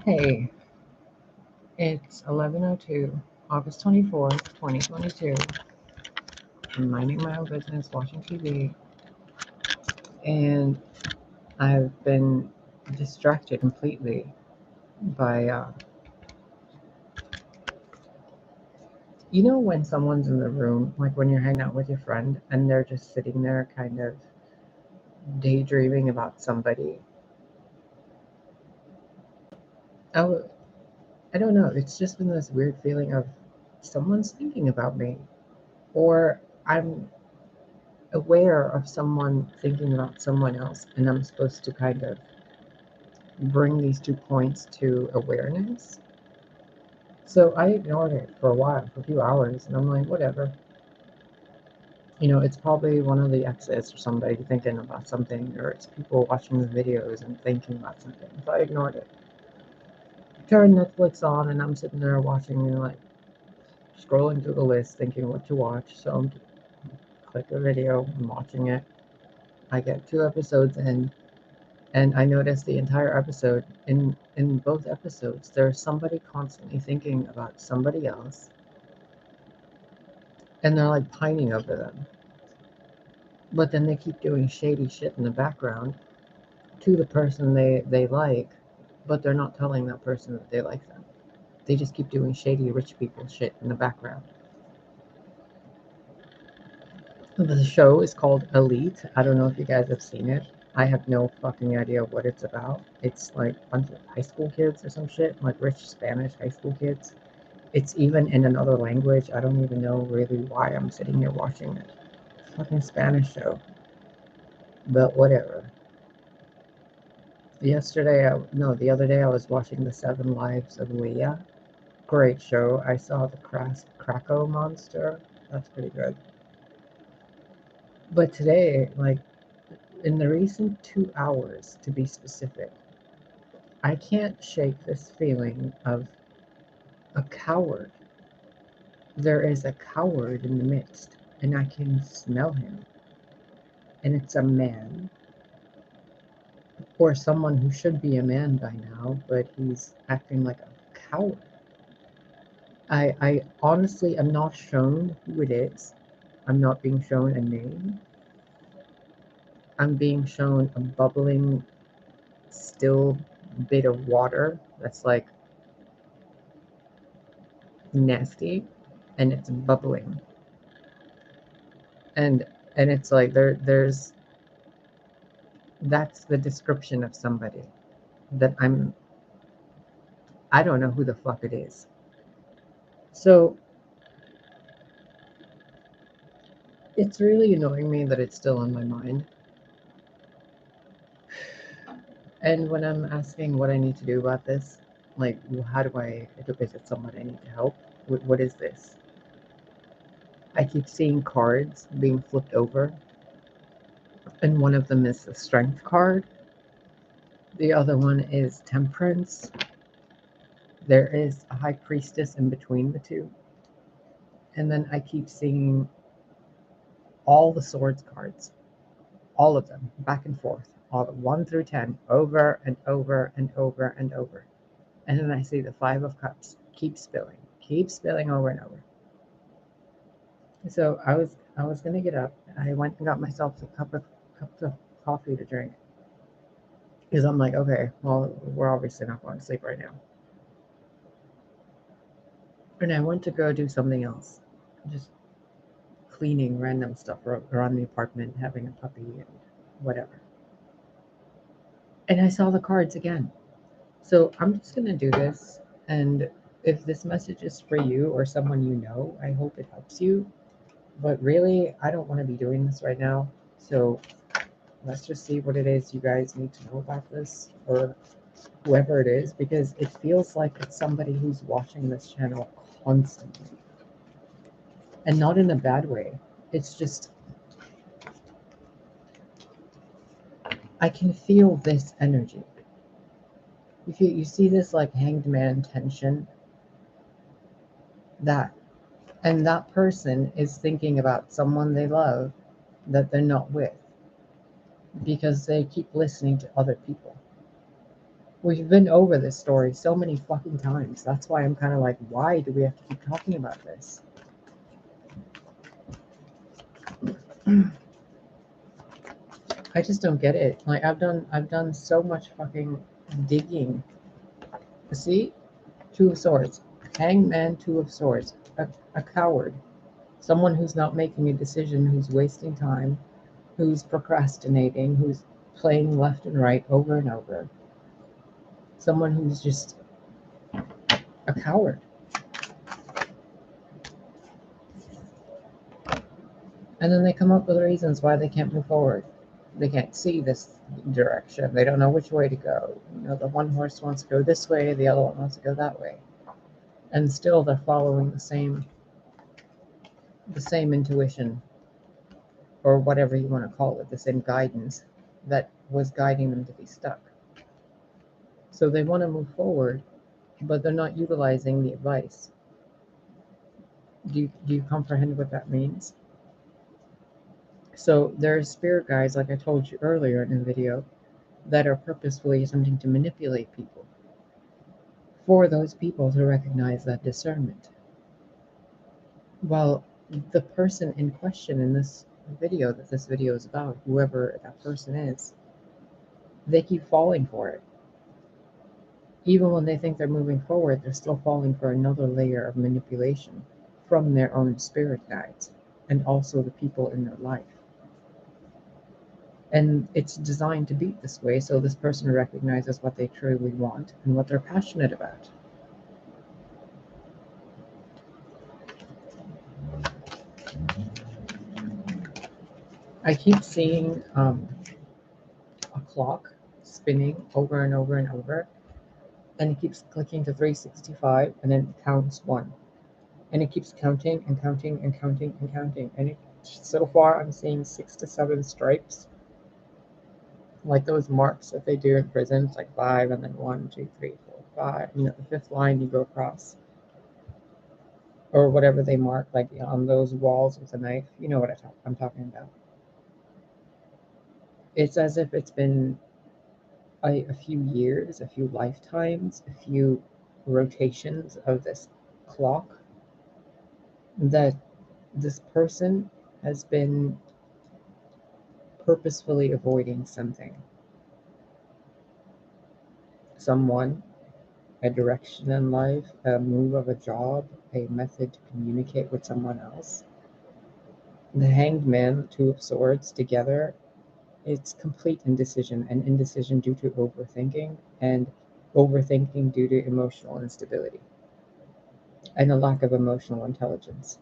Hey, it's 11:02, August 24th, 2022. I'm minding my own business, watching TV, and I've been distracted completely by, when someone's in the room, like when you're hanging out with your friend and they're just sitting there kind of daydreaming about somebody. I, w- I don't know, it's just been this weird feeling of someone's thinking about me, or I'm aware of someone thinking about someone else, and I'm supposed to kind of bring these 2 points to awareness. So I ignored it for a while, for a few hours, and I'm like, whatever. It's probably one of the exes or somebody thinking about something, or it's people watching the videos and thinking about something. So I ignored it. Turned Netflix on, and I'm sitting there watching, like, scrolling through the list, thinking what to watch. So I'm click a video, I'm watching it. I get 2 episodes in, and I noticed the entire episode, in both episodes, there's somebody constantly thinking about somebody else, and they're like pining over them. But then they keep doing shady shit in the background to the person they like, but they're not telling that person that they like them. They just keep doing shady rich people shit in the background. The show is called Elite. I don't know if you guys have seen it. I have no fucking idea what it's about. It's like a bunch of high school kids or some shit, like rich Spanish high school kids. It's even in another language. I don't even know really why I'm sitting here watching it. Fucking Spanish show. But whatever. The other day I was watching The Seven Lives of Leah. Great show. I saw the Krakow monster. That's pretty good. But today, like, in the recent 2 hours, to be specific, I can't shake this feeling of a coward. There is a coward in the midst, and I can smell him. And it's a man, or someone who should be a man by now, but he's acting like a coward. I honestly am not shown who it is. I'm not being shown a name. I'm being shown a bubbling, still bit of water that's like nasty, and it's bubbling. And it's like there's that's the description of somebody that I don't know who the fuck it is. So it's really annoying me that it's still on my mind. And when I'm asking what I need to do about this, like, how do is it someone I need to help? What is this? I keep seeing cards being flipped over, and one of them is the strength card. The other one is temperance. There is a high priestess in between the two. And then I keep seeing all the swords cards, all of them, back and forth, all 1 through 10, over and over and over and over. And then I see the 5 of Cups keep spilling over and over. So I was gonna get up. I went and got myself a cups of coffee to drink, because I'm like, okay, well, we're obviously not going to sleep right now. And I went to go do something else, just cleaning random stuff around the apartment, having a puppy and whatever. And I saw the cards again. So I'm just gonna do this, and if this message is for you or someone you know, I hope it helps you. But really, I don't want to be doing this right now. So let's just see what it is you guys need to know about this, or whoever it is, because it feels like it's somebody who's watching this channel constantly. And not in a bad way. It's just, I can feel this energy. You see this like hanged man tension, that, and that person is thinking about someone they love that they're not with, because they keep listening to other people. We've been over this story so many fucking times. That's why I'm kind of like, why do we have to keep talking about this? I just don't get it. Like I've done so much fucking digging. See? Two of Swords. Hangman, Two of Swords. A coward. Someone who's not making a decision, who's wasting time, who's procrastinating, who's playing left and right over and over. Someone who's just a coward. And then they come up with reasons why they can't move forward. They can't see this direction. They don't know which way to go. You know, the one horse wants to go this way, the other one wants to go that way. And still they're following the same intuition, or whatever you want to call it, the same guidance that was guiding them to be stuck. So they want to move forward, but they're not utilizing the advice. Do you comprehend what that means? So there's spirit guides, like I told you earlier in the video, that are purposefully attempting to manipulate people for those people to recognize that discernment. Well, the person in question in this video that this video is about, whoever that person is, they keep falling for it. Even when they think they're moving forward, they're still falling for another layer of manipulation from their own spirit guides and also the people in their life. And it's designed to be this way so this person recognizes what they truly want and what they're passionate about. I keep seeing a clock spinning over and over and over, and it keeps clicking to 365, and then it counts 1. And it keeps counting and counting and counting and counting. And so far I'm seeing 6 to 7 stripes, like those marks that they do in prisons, like 5 and then 1, 2, 3, 4, 5. You know, the 5th line you go across, or whatever they mark, like on those walls with a knife. You know what I'm talking about. It's as if it's been a few years, a few lifetimes, a few rotations of this clock that this person has been purposefully avoiding something. Someone, a direction in life, a move of a job, a method to communicate with someone else. The Hanged Man, the Two of Swords together, it's complete indecision, and indecision due to overthinking, and overthinking due to emotional instability, and a lack of emotional intelligence.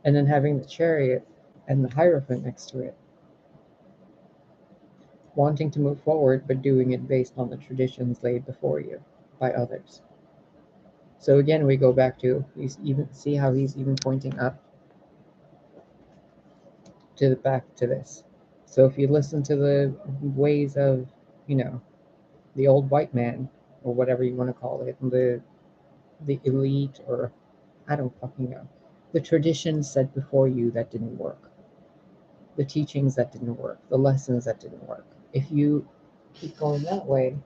And then having the Chariot and the Hierophant next to it, wanting to move forward, but doing it based on the traditions laid before you by others. So again, we go back to, see how he's even pointing up to back to this. So if you listen to the ways of, you know, the old white man, or whatever you want to call it, the elite, or I don't fucking know, the traditions set before you that didn't work, the teachings that didn't work, the lessons that didn't work. If you keep going that way,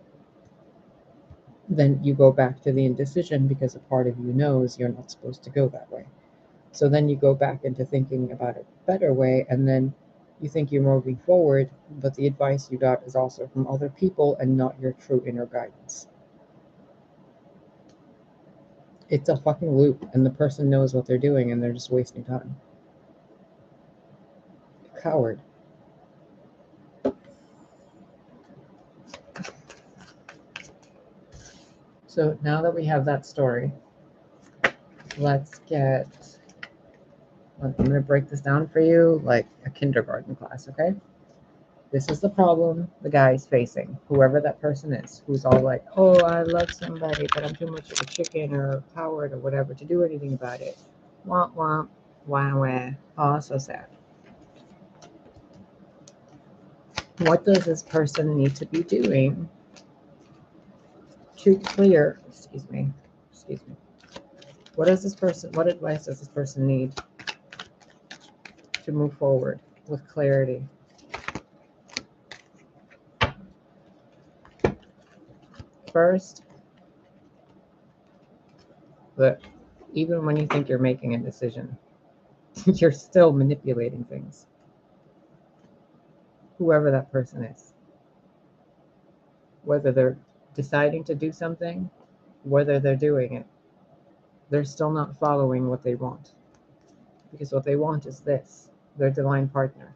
then you go back to the indecision because a part of you knows you're not supposed to go that way. So then you go back into thinking about a better way, and then you think you're moving forward, but the advice you got is also from other people and not your true inner guidance. It's a fucking loop, and the person knows what they're doing, and they're just wasting time. Coward. So now that we have that story, let's get... I'm going to break this down for you like a kindergarten class, okay? This is the problem the guy's facing, whoever that person is, who's all like, oh, I love somebody, but I'm too much of a chicken or a coward or whatever to do anything about it. Womp womp, wah wah. Oh, so sad. What does this person need to be doing to clear, excuse me, what advice does this person need to move forward with clarity? first that even when you think you're making a decision, you're still manipulating things, whoever that person is. Whether they're deciding to do something, whether they're doing it, they're still not following what they want. Because what they want is this, their divine partner.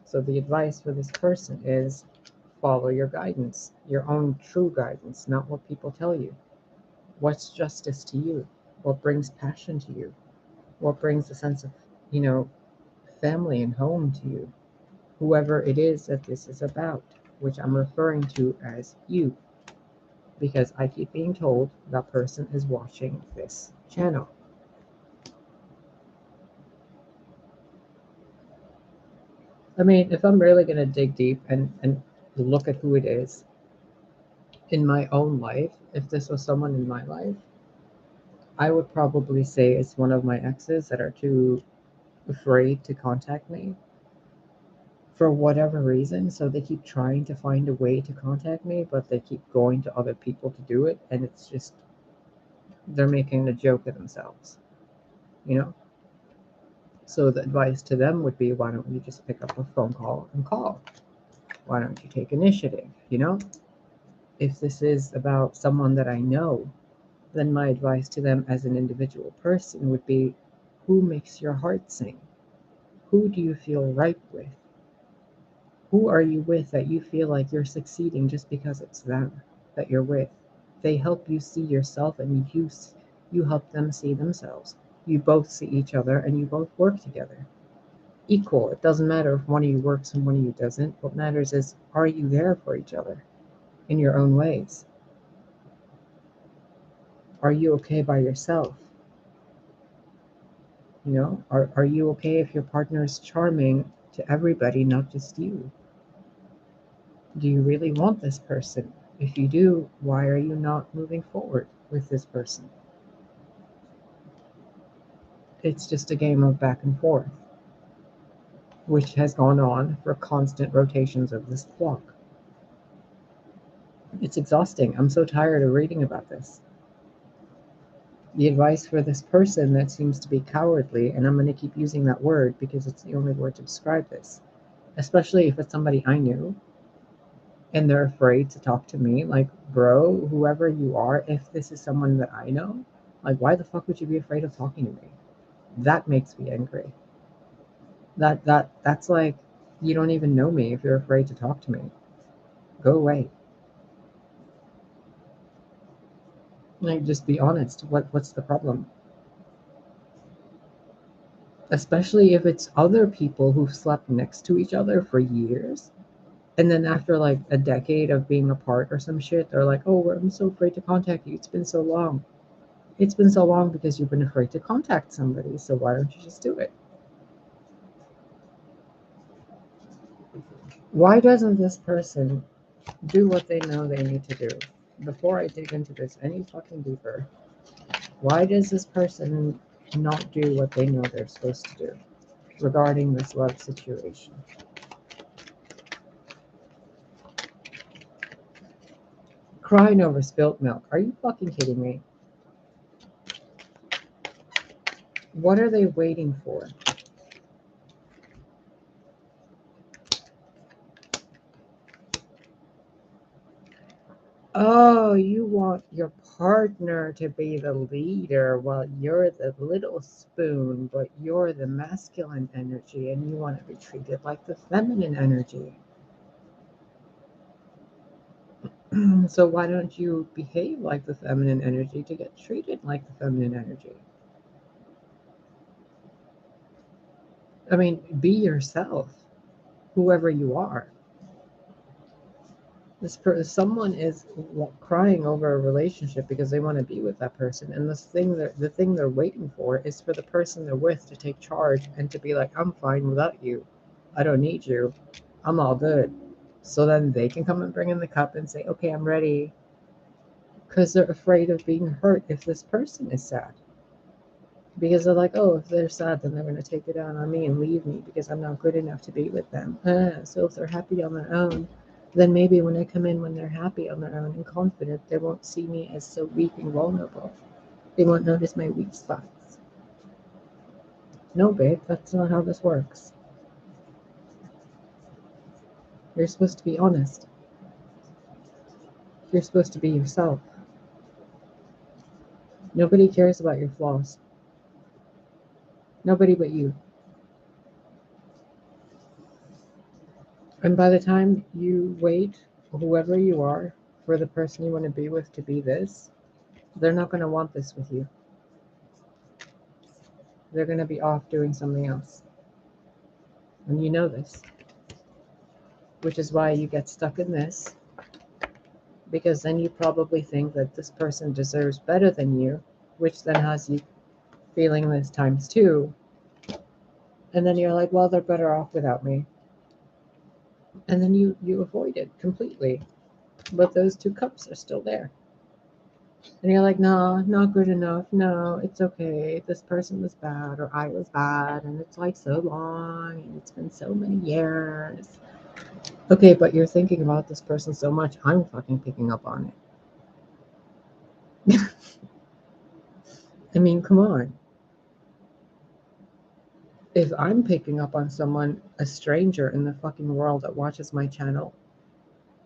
So the advice for this person is follow your guidance, your own true guidance, not what people tell you. What's justice to you? What brings passion to you? What brings a sense of, you know, family and home to you? Whoever it is that this is about, which I'm referring to as you, because I keep being told that person is watching this channel. I mean, if I'm really going to dig deep and look at who it is in my own life, if this was someone in my life, I would probably say it's one of my exes that are too afraid to contact me for whatever reason. So they keep trying to find a way to contact me, but they keep going to other people to do it. And it's just, they're making a joke of themselves, you know? So the advice to them would be, why don't you just pick up a phone call and call? Why don't you take initiative, you know? If this is about someone that I know, then my advice to them as an individual person would be, who makes your heart sing? Who do you feel right with? Who are you with that you feel like you're succeeding just because it's them that you're with? They help you see yourself, and you help them see themselves. You both see each other and you both work together. Equal. It doesn't matter if one of you works and one of you doesn't. What matters is, are you there for each other in your own ways? Are you okay by yourself? You know, are you okay if your partner is charming to everybody, not just you? Do you really want this person? If you do, why are you not moving forward with this person? It's just a game of back and forth, which has gone on for constant rotations of this clock. It's exhausting. I'm so tired of reading about this. The advice for this person that seems to be cowardly, and I'm going to keep using that word because it's the only word to describe this, especially if it's somebody I knew and they're afraid to talk to me, like, bro, whoever you are, if this is someone that I know, like, why the fuck would you be afraid of talking to me? That makes me angry. That's like, you don't even know me if you're afraid to talk to me. Go away. Like, just be honest. What's the problem? Especially if it's other people who've slept next to each other for years. And then after like a decade of being apart or some shit, they're like, oh, I'm so afraid to contact you. It's been so long. It's been so long because you've been afraid to contact somebody. So why don't you just do it? Why doesn't this person do what they know they need to do? Before I dig into this any fucking deeper, why does this person not do what they know they're supposed to do regarding this love situation? Crying over spilt milk. Are you fucking kidding me? What are they waiting for? Oh, you want your partner to be the leader while you're the little spoon, but you're the masculine energy and you want to be treated like the feminine energy. So why don't you behave like the feminine energy to get treated like the feminine energy? I mean, be yourself, whoever you are. Someone is crying over a relationship because they want to be with that person, and the thing they're waiting for is for the person they're with to take charge and to be like, I'm fine without you, I don't need you, I'm all good. So then they can come and bring in the cup and say, okay, I'm ready, because they're afraid of being hurt if this person is sad, because they're like, oh, if they're sad, then they're going to take it out on me and leave me because I'm not good enough to be with them. So if they're happy on their own, Then maybe when I come in when they're happy on their own and confident, they won't see me as so weak and vulnerable. They won't notice my weak spots. No, babe, that's not how this works. You're supposed to be honest. You're supposed to be yourself. Nobody cares about your flaws. Nobody but you. And by the time you wait, whoever you are, for the person you want to be with to be this, they're not going to want this with you. They're going to be off doing something else. And you know this, which is why you get stuck in this, because then you probably think that this person deserves better than you, which then has you feeling this times two. And then you're like, well, they're better off without me. And then you avoid it completely. But those two cups are still there. And you're like, no, not good enough. No, it's okay. This person was bad or I was bad. And it's like so long and it's been so many years. Okay, but you're thinking about this person so much, I'm fucking picking up on it. I mean, come on. If I'm picking up on someone, a stranger in the fucking world that watches my channel,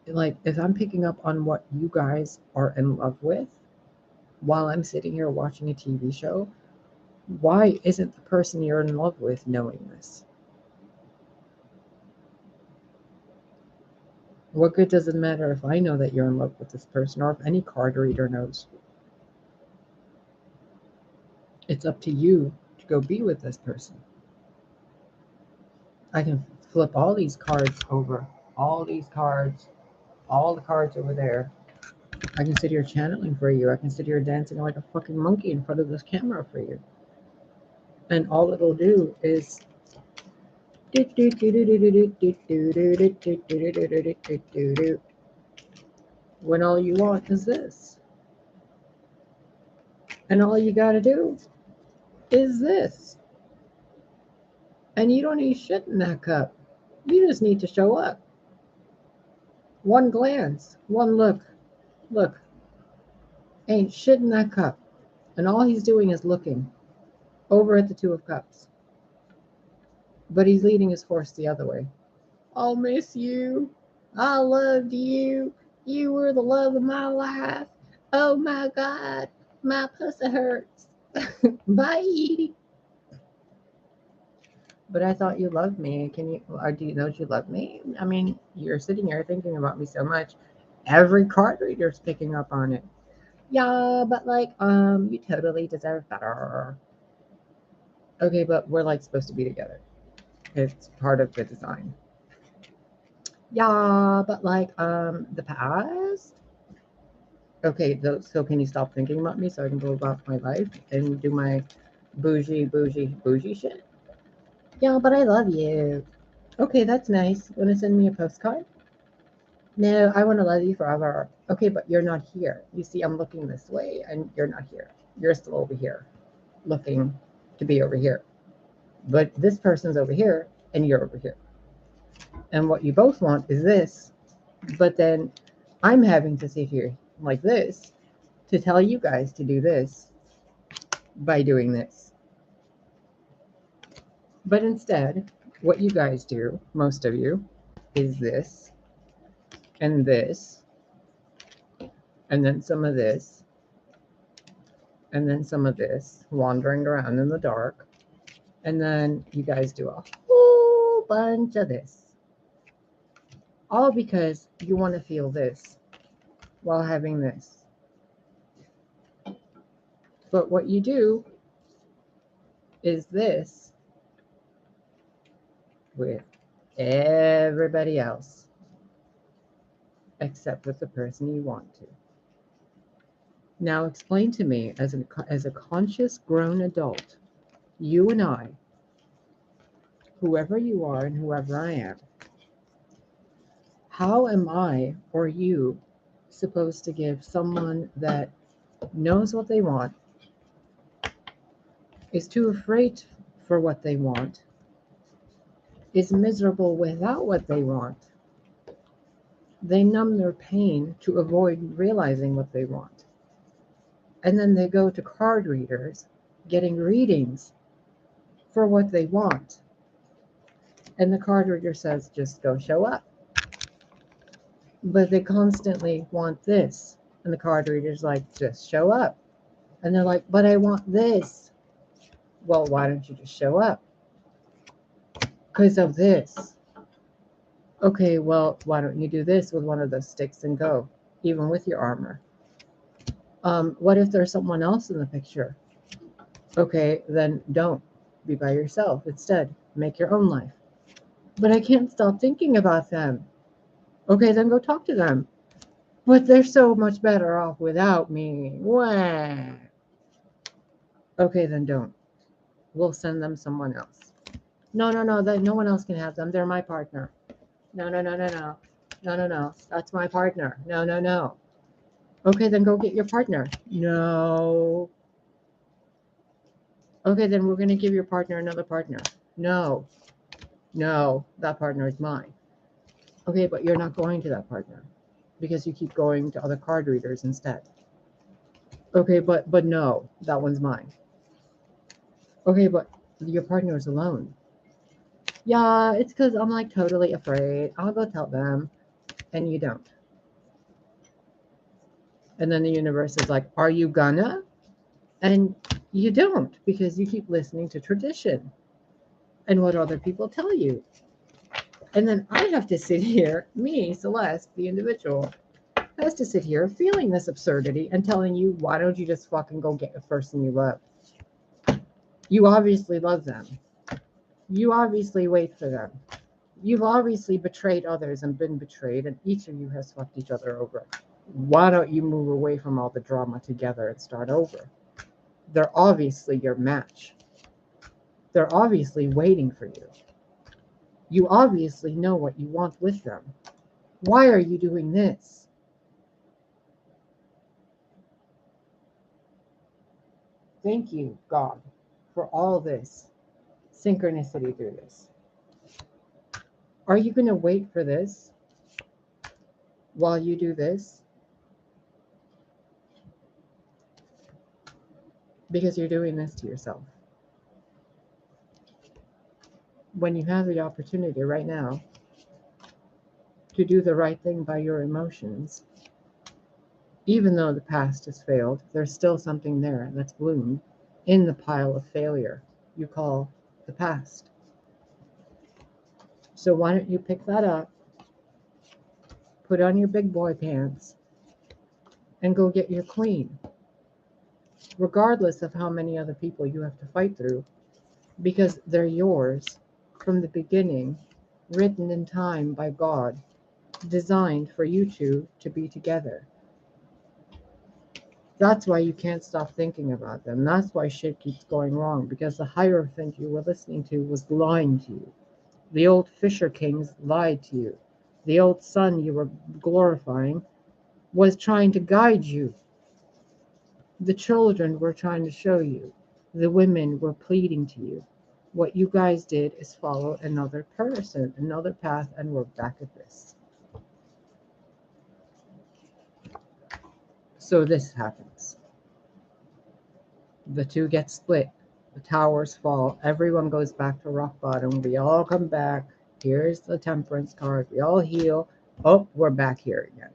like if I'm picking up on what you guys are in love with while I'm sitting here watching a TV show, why isn't the person you're in love with knowing this? What good does it matter if I know that you're in love with this person or if any card reader knows? It's up to you to go be with this person. I can flip all these cards over, all these cards, all the cards over there. I can sit here channeling for you. I can sit here dancing like a fucking monkey in front of this camera for you. And all it'll do is when all you want is this. And all you gotta do is this. And you don't need shit in that cup. You just need to show up. One glance, one look. Look, ain't shit in that cup. And all he's doing is looking over at the Two of Cups. But he's leading his horse the other way. I'll miss you. I loved you. You were the love of my life. Oh my God, my pussy hurts. Bye. But I thought you loved me. Can you, or do you know you love me? I mean, you're sitting here thinking about me so much. Every card reader's picking up on it. Yeah, but like, you totally deserve better. Okay, but we're like supposed to be together. It's part of the design. Yeah, but like, the past. Okay, so can you stop thinking about me so I can go about my life and do my bougie shit? Yeah, but I love you. Okay, that's nice. Want to send me a postcard? No, I want to love you forever. Okay, but you're not here. You see, I'm looking this way and you're not here. You're still over here, looking to be over here. But this person's over here and you're over here. And what you both want is this. But then I'm having to sit here like this to tell you guys to do this by doing this. But instead, what you guys do, most of you, is this and this, and then some of this, and then some of this, wandering around in the dark. And then you guys do a whole bunch of this. All because you want to feel this while having this. But what you do is this with everybody else, except with the person you want to. Now explain to me, as a conscious grown adult, you and I, whoever you are and whoever I am, how am I or you supposed to give someone that knows what they want, is too afraid for what they want, is miserable without what they want, They numb their pain to avoid realizing what they want. And then they go to card readers getting readings for what they want. And the card reader says, just go show up. But they constantly want this. And the card reader's like, just show up. And they're like, but I want this. Well, why don't you just show up? Because of this. Okay, well, why don't you do this with one of those sticks and go, even with your armor? What if there's someone else in the picture? Okay, then don't. Be by yourself instead. Make your own life. But I can't stop thinking about them. Okay, then go talk to them. But they're so much better off without me. Wah. Okay, then don't. We'll send them someone else. No, no one else can have them. They're my partner. No. No. That's my partner. No. Okay, then go get your partner. No. Okay, then we're going to give your partner another partner. No, that partner is mine. Okay, but you're not going to that partner because you keep going to other card readers instead. Okay, but no, that one's mine. Okay, but your partner is alone. Yeah, it's because I'm like totally afraid. I'll go tell them, and you don't. And then the universe is like, are you gonna? And you don't because you keep listening to tradition and what other people tell you. And then I have to sit here, me, Celeste, the individual, has to sit here feeling this absurdity and telling you, why don't you just fucking go get the person you love? You obviously love them. You obviously wait for them. You've obviously betrayed others and been betrayed, and each of you has fucked each other over. Why don't you move away from all the drama together and start over? They're obviously your match. They're obviously waiting for you. You obviously know what you want with them. Why are you doing this? Thank you, God, for all this synchronicity through this. Are you going to wait for this while you do this? Because you're doing this to yourself. When you have the opportunity right now to do the right thing by your emotions, even though the past has failed, there's still something there that's bloomed in the pile of failure you call the past. So why don't you pick that up, put on your big boy pants, and go get your queen, regardless of how many other people you have to fight through, because they're yours from the beginning, written in time by God, designed for you two to be together. That's why you can't stop thinking about them. That's why shit keeps going wrong, because the Hierophant you were listening to was lying to you. The old Fisher Kings lied to you. The old sun you were glorifying was trying to guide you. The children were trying to show you. The women were pleading to you. What you guys did is follow another person, another path, and we're back at this. So this happens. The two get split. The towers fall. Everyone goes back to rock bottom. We all come back. Here's the temperance card. We all heal. Oh, we're back here again.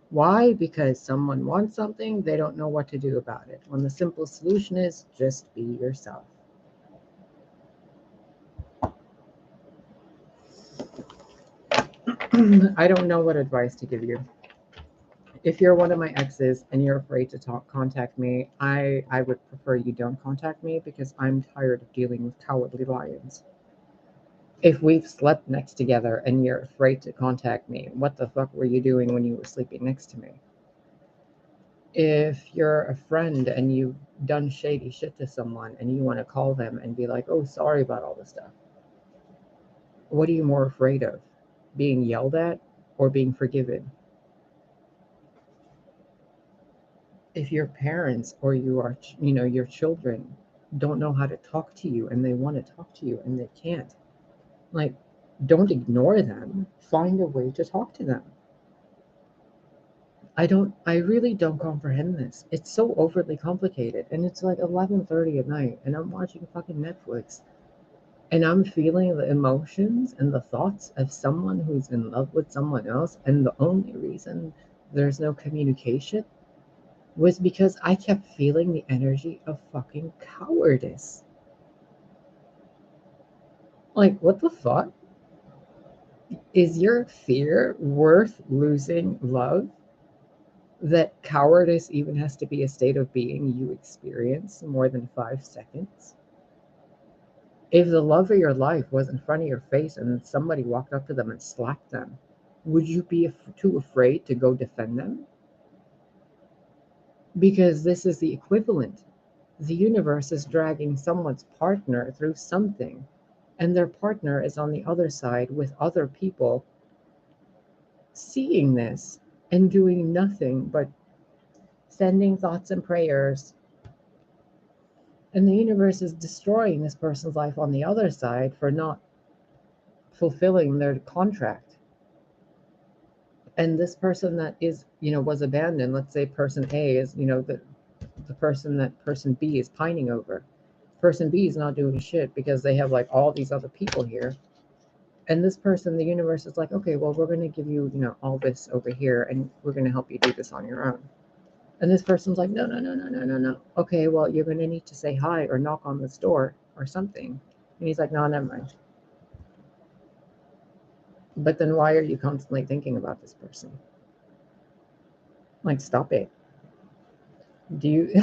Why? Because someone wants something, they don't know what to do about it. When the simple solution is just be yourself. I don't know what advice to give you. If you're one of my exes and you're afraid to contact me, I would prefer you don't contact me because I'm tired of dealing with cowardly lions. If we've slept next together and you're afraid to contact me, what the fuck were you doing when you were sleeping next to me? If you're a friend and you've done shady shit to someone and you want to call them and be like, oh, sorry about all this stuff, what are you more afraid of? Being yelled at or being forgiven? If your parents or your children don't know how to talk to you and they want to talk to you and they can't, like, Don't ignore them. Find a way to talk to them. I really don't comprehend this. It's so overly complicated. And it's like 11:30 at night and I'm watching fucking Netflix and I'm feeling the emotions and the thoughts of someone who's in love with someone else, and the only reason there's no communication was because I kept feeling the energy of fucking cowardice. Like, what the fuck? Is your fear worth losing love? That cowardice even has to be a state of being you experience more than 5 seconds? If the love of your life was in front of your face and somebody walked up to them and slapped them, would you be too afraid to go defend them? Because this is the equivalent. The universe is dragging someone's partner through something, and their partner is on the other side with other people seeing this and doing nothing but sending thoughts and prayers. And the universe is destroying this person's life on the other side for not fulfilling their contract. And this person that is, was abandoned, let's say person A is, the person that person B is pining over. Person B is not doing shit because they have like all these other people here. And this person, the universe is like, okay, well, we're going to give you, all this over here and we're going to help you do this on your own. And this person's like, no, no, no, no, no, no, no. Okay, well, you're going to need to say hi or knock on this door or something. And he's like, no, never mind. But then why are you constantly thinking about this person? Like, stop it. Do you?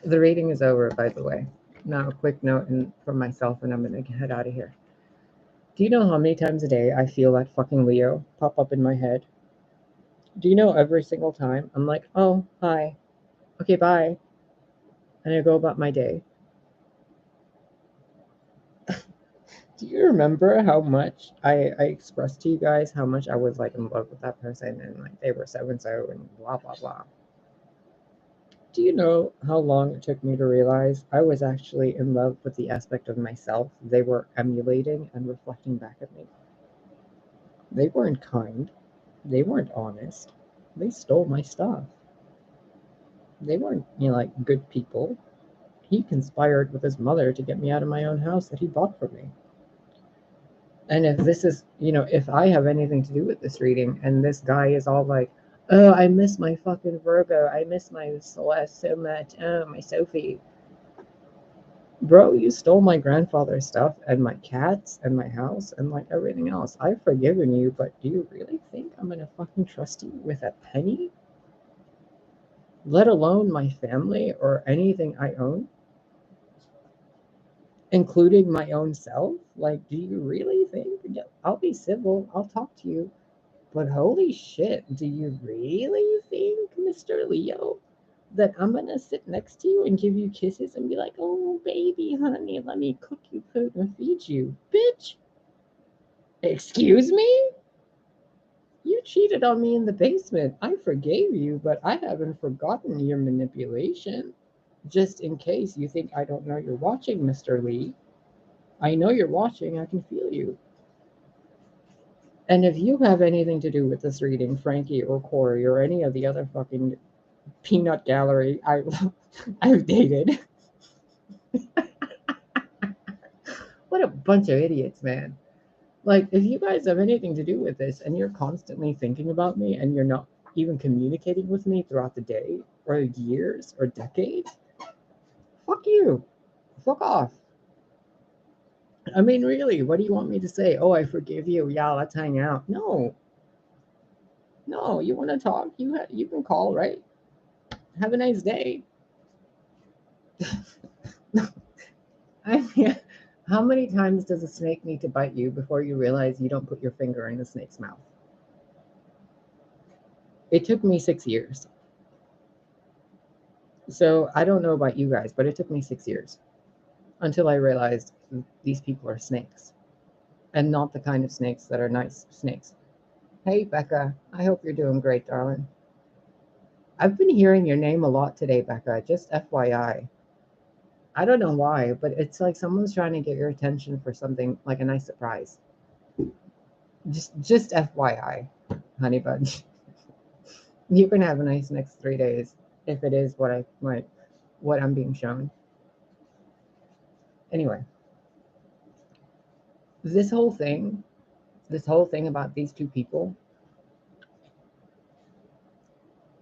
The reading is over, by the way. Now, a quick note for myself, and I'm going to head out of here. Do you know how many times a day I feel that fucking Leo pop up in my head? Do you know every single time I'm like, oh, hi. Okay, bye. And I go about my day. Do you remember how much I expressed to you guys how much I was like in love with that person and like they were so and so and blah, blah, blah? Do you know how long it took me to realize I was actually in love with the aspect of myself they were emulating and reflecting back at me? They weren't kind. They weren't honest. They stole my stuff. They weren't, like good people. He conspired with his mother to get me out of my own house that he bought for me. And if this is, if I have anything to do with this reading and this guy is all like, oh, I miss my fucking Virgo. I miss my Celeste so much. Oh, my Sophie. Bro, you stole my grandfather's stuff and my cats and my house and like everything else. I've forgiven you, but do you really think I'm gonna fucking trust you with a penny? Let alone my family or anything I own? Including my own self? Like, do you really think? I'll be civil, I'll talk to you, but holy shit, do you really think, Mr. Leo, that I'm gonna sit next to you and give you kisses and be like, oh, baby, honey, let me cook you food and feed you? Bitch, excuse me? You cheated on me in the basement. I forgave you, but I haven't forgotten your manipulation. Just in case you think I don't know you're watching, Mr. Lee. I know you're watching, I can feel you. And if you have anything to do with this reading, Frankie or Corey or any of the other fucking peanut gallery I've dated, what a bunch of idiots, man. Like, if you guys have anything to do with this and you're constantly thinking about me and you're not even communicating with me throughout the day or years or decades, fuck you. Fuck off. I mean, really, what do you want me to say? Oh, I forgive you. Yeah, let's hang out. No. No, you want to talk? You can call, right? Have a nice day. I mean, how many times does a snake need to bite you before you realize you don't put your finger in the snake's mouth? It took me 6 years. So I don't know about you guys, but it took me 6 years until I realized these people are snakes and not the kind of snakes that are nice snakes. Hey, Becca, I hope you're doing great, darling. I've been hearing your name a lot today, Becca, just FYI. I don't know why, but it's like someone's trying to get your attention for something like a nice surprise. Just FYI, honey bun. You can have a nice next 3 days if it is what I'm being shown. Anyway, this whole thing, about these two people,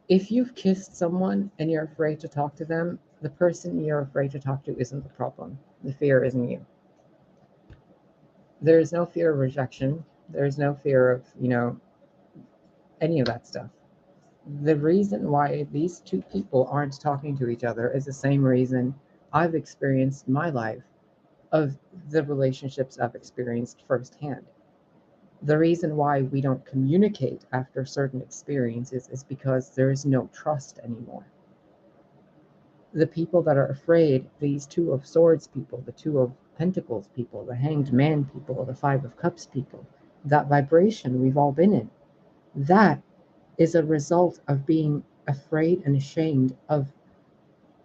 if you've kissed someone and you're afraid to talk to them, the person you're afraid to talk to isn't the problem. The fear isn't you. There is no fear of rejection. There's no fear of, any of that stuff. The reason why these two people aren't talking to each other is the same reason I've experienced in my life of the relationships I've experienced firsthand. The reason why we don't communicate after certain experiences is because there is no trust anymore. The people that are afraid, these Two of Swords people, the Two of Pentacles people, the Hanged Man people, the Five of Cups people, that vibration we've all been in, that is a result of being afraid and ashamed of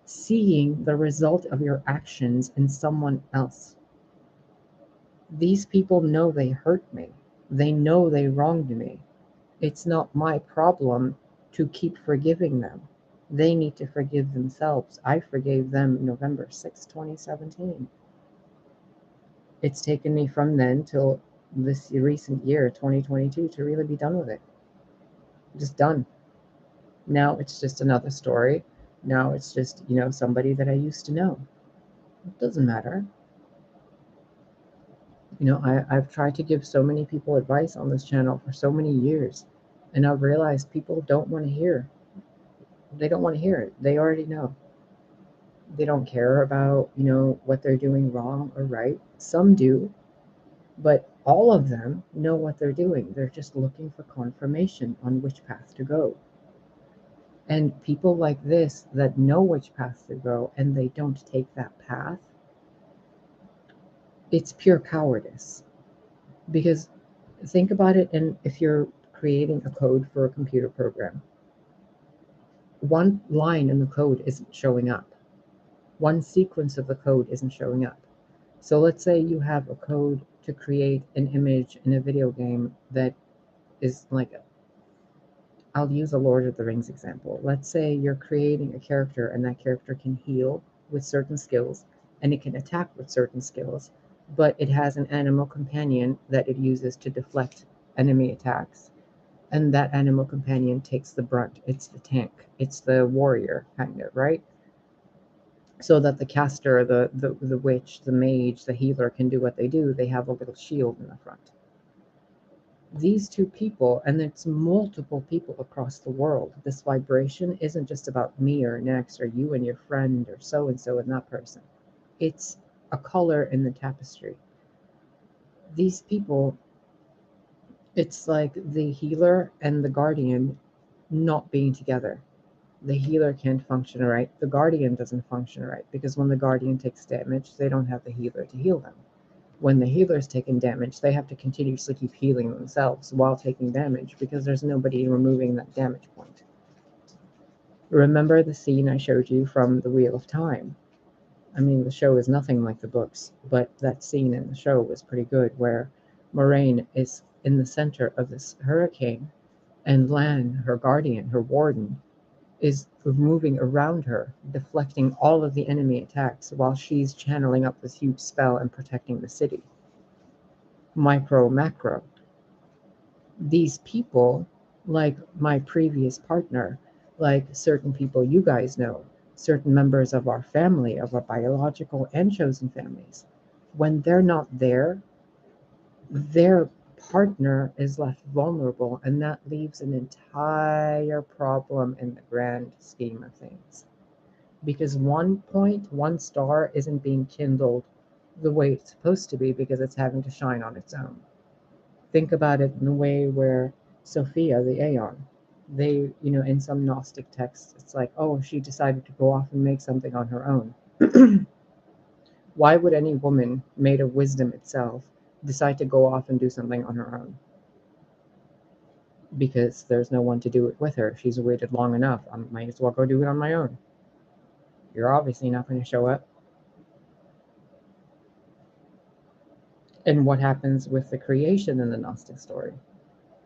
seeing the result of your actions in someone else. These people know they hurt me. They know they wronged me. It's not my problem to keep forgiving them. They need to forgive themselves. I forgave them November 6, 2017. It's taken me from then till this recent year, 2022, to really be done with it. Just done. Now it's just another story. Now it's just, somebody that I used to know. It doesn't matter. I've tried to give so many people advice on this channel for so many years, and I've realized people don't want to hear. They don't want to hear it. They already know. They don't care about, what they're doing wrong or right. Some do, but all of them know what they're doing. They're just looking for confirmation on which path to go. And people like this that know which path to go and they don't take that path, it's pure cowardice. Because think about it, and if you're creating a code for a computer program, one line in the code isn't showing up. One sequence of the code isn't showing up. So let's say you have a code to create an image in a video game that is like, I'll use a Lord of the Rings example. Let's say you're creating a character and that character can heal with certain skills and it can attack with certain skills, but it has an animal companion that it uses to deflect enemy attacks. And that animal companion takes the brunt. It's the tank. It's the warrior, kind of, right? So that the caster, the witch, the mage, the healer can do what they do. They have a little shield in the front. These two people, and it's multiple people across the world. This vibration isn't just about me or next or you and your friend or so and that person. It's a color in the tapestry. These people, it's like the healer and the guardian not being together. The healer can't function right. The guardian doesn't function right because when the guardian takes damage, they don't have the healer to heal them. When the healer's taking damage, they have to continuously keep healing themselves while taking damage because there's nobody removing that damage point. Remember the scene I showed you from The Wheel of Time? I mean, the show is nothing like the books, but that scene in the show was pretty good where Moraine is in the center of this hurricane and Lan, her guardian, her warden, is moving around her, deflecting all of the enemy attacks while she's channeling up this huge spell and protecting the city. Micro, macro. These people, like my previous partner, like certain people you guys know, certain members of our family, of our biological and chosen families, when they're not there, their partner is left vulnerable, and that leaves an entire problem in the grand scheme of things. Because one star isn't being kindled the way it's supposed to be because it's having to shine on its own. Think about it in a way where Sophia, the Aeon, they, in some Gnostic texts, it's like, oh, she decided to go off and make something on her own. Why would any woman made of wisdom itself decide to go off and do something on her own? Because there's no one to do it with her. She's waited long enough. I might as well go do it on my own. You're obviously not going to show up. And what happens with the creation in the Gnostic story?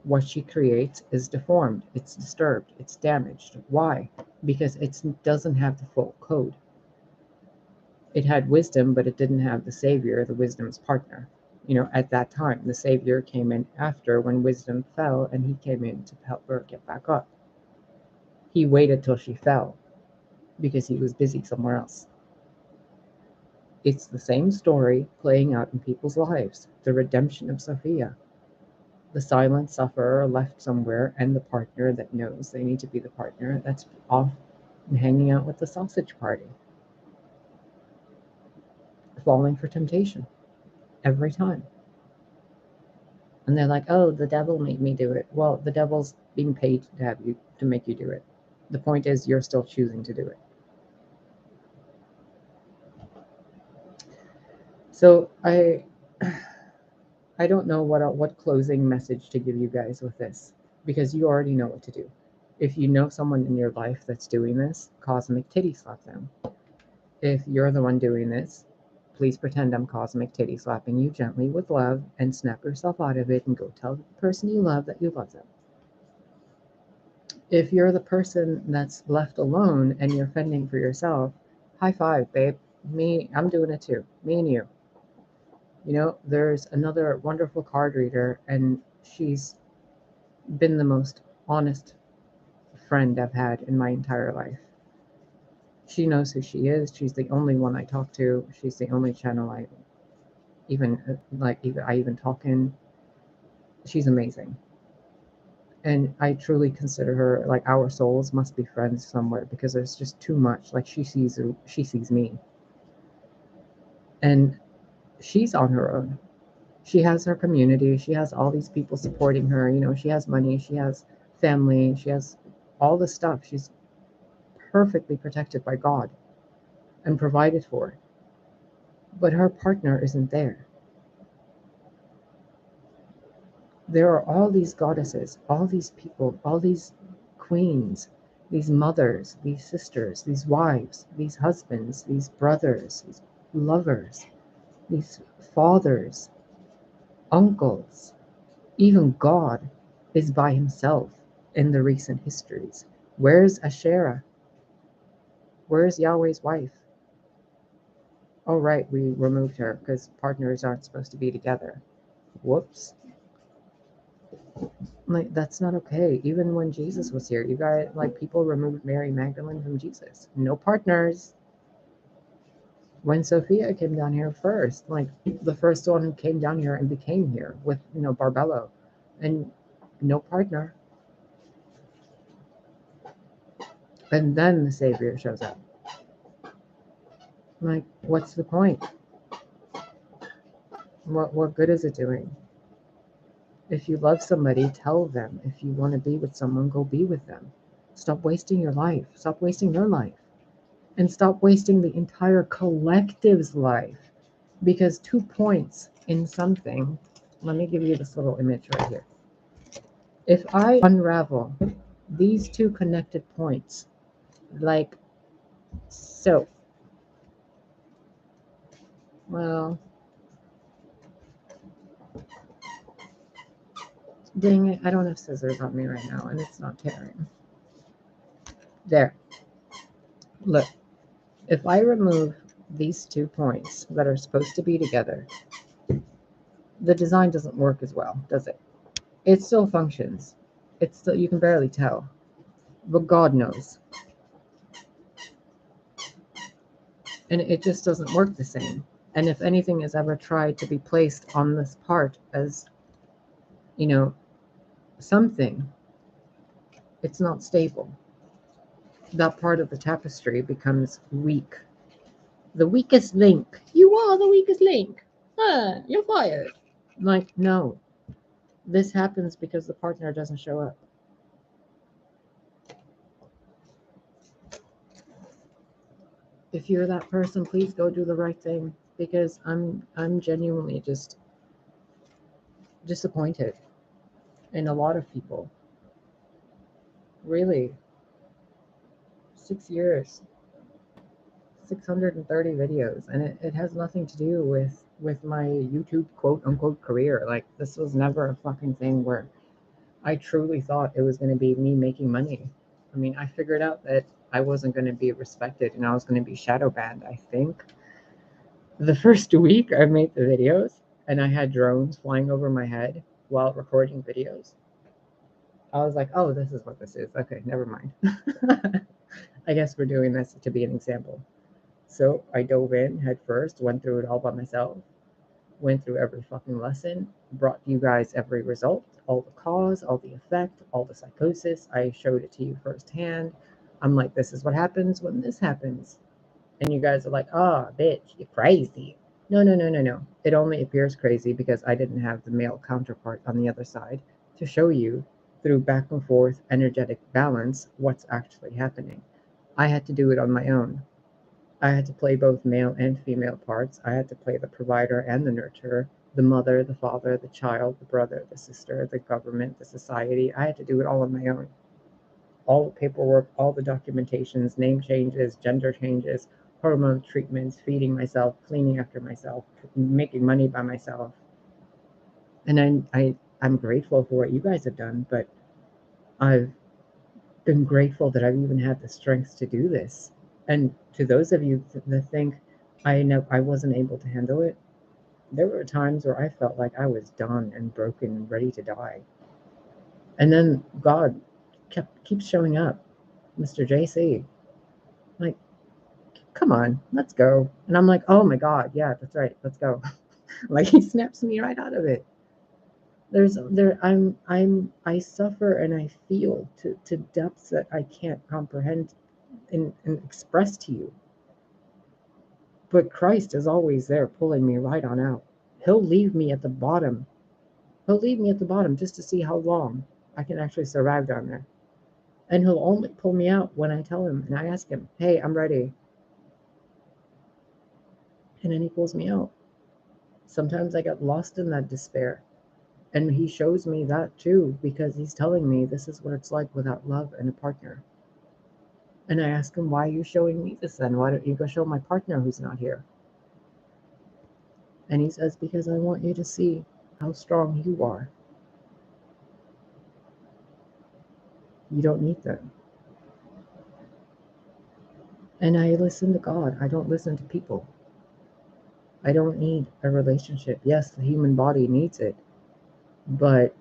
What she creates is deformed, it's disturbed, it's damaged. Why? Because it doesn't have the full code. It had wisdom, but it didn't have the savior, the wisdom's partner. At that time, the savior came in after when wisdom fell, and he came in to help her get back up. He waited till she fell because he was busy somewhere else. It's the same story playing out in people's lives. The redemption of Sophia. The silent sufferer left somewhere, and the partner that knows they need to be the partner that's off and hanging out with the sausage party. Falling for temptation every time. And they're like, oh, the devil made me do it. Well, the devil's being paid to make you do it. The point is you're still choosing to do it. So I don't know what closing message to give you guys with this, because you already know what to do. If you know someone in your life that's doing this, cosmic titty slap them. If you're the one doing this, please pretend I'm cosmic titty slapping you gently with love and snap yourself out of it and go tell the person you love that you love them. If you're the person that's left alone and you're fending for yourself, high five, babe. I'm doing it too. Me and you. There's another wonderful card reader, and she's been the most honest friend I've had in my entire life. She knows who she is. She's the only one I talk to. She's the only channel I even talk in. She's amazing. And I truly consider her like our souls must be friends somewhere, because there's just too much. Like she sees me. And she's on her own. She has her community. She has all these people supporting her. She has money. She has family. She has all this stuff. She's perfectly protected by God and provided for. But her partner isn't there. There are all these goddesses, all these people, all these queens, these mothers, these sisters, these wives, these husbands, these brothers, these lovers, these fathers, uncles. Even God is by himself in the recent histories. Where's Asherah? Where's Yahweh's wife? Oh, right, we removed her because partners aren't supposed to be together. Whoops. Like, that's not okay. Even when Jesus was here, you guys, people removed Mary Magdalene from Jesus. No partners. When Sophia came down here first, the first one who came down here and became here with, Barbello, and no partner. And then the Savior shows up. What's the point? What good is it doing? If you love somebody, tell them. If you want to be with someone, go be with them. Stop wasting your life. Stop wasting your life. And stop wasting the entire collective's life. Because 2 points in something, let me give you this little image right here. If I unravel these 2 connected points, like so, well, dang it, I don't have scissors on me right now, and it's not tearing. There. Look, if I remove these 2 points that are supposed to be together, the design doesn't work as well, does it? It still functions. It's still, you can barely tell. But God knows. And it just doesn't work the same. And if anything is ever tried to be placed on this part as, something, it's not stable. That part of the tapestry becomes weak. The weakest link. You are the weakest link. You're fired. No. This happens because the partner doesn't show up. If you're that person, please go do the right thing, because I'm genuinely just disappointed in a lot of people. Really. 6 years, 630 videos, and it has nothing to do with with my YouTube quote unquote career. Like, this was never a fucking thing where I truly thought it was going to be me making money. I mean, I figured out that I wasn't going to be respected and I was going to be shadow banned, I think. The first week I made the videos and I had drones flying over my head while recording videos. I was like, oh, this is what this is. Okay, never mind. I guess we're doing this to be an example. So I dove in head first, went through it all by myself, went through every fucking lesson, brought you guys every result, all the cause, all the effect, all the psychosis. I showed it to you firsthand. I'm like, this is what happens when this happens. And you guys are like, oh, bitch, you're crazy. No, no, no, no, no. It only appears crazy because I didn't have the male counterpart on the other side to show you through back and forth energetic balance what's actually happening. I had to do it on my own. I had to play both male and female parts. I had to play the provider and the nurturer, the mother, the father, the child, the brother, the sister, the government, the society. I had to do it all on my own. All the paperwork, all the documentations, name changes, gender changes, hormone treatments, feeding myself, cleaning after myself, making money by myself. And I'm grateful for what you guys have done, but I've been grateful that I've even had the strength to do this. And to those of you that think I wasn't able to handle it, there were times where I felt like I was done and broken and ready to die. And then God keeps showing up, Mr. JC, like, come on, let's go. And I'm like, oh my God, yeah, that's right, let's go. Like, he snaps me right out of it. I suffer and I feel to depths that I can't comprehend and express to you. But Christ is always there pulling me right on out. He'll leave me at the bottom. He'll leave me at the bottom just to see how long I can actually survive down there. And he'll only pull me out when I tell him and I ask him, hey, I'm ready. And then he pulls me out. Sometimes I get lost in that despair. And he shows me that too, because he's telling me this is what it's like without love and a partner. And I ask him, why are you showing me this then? Why don't you go show my partner who's not here? And he says, because I want you to see how strong you are. You don't need them. And I listen to God. I don't listen to people. I don't need a relationship. Yes, the human body needs it, but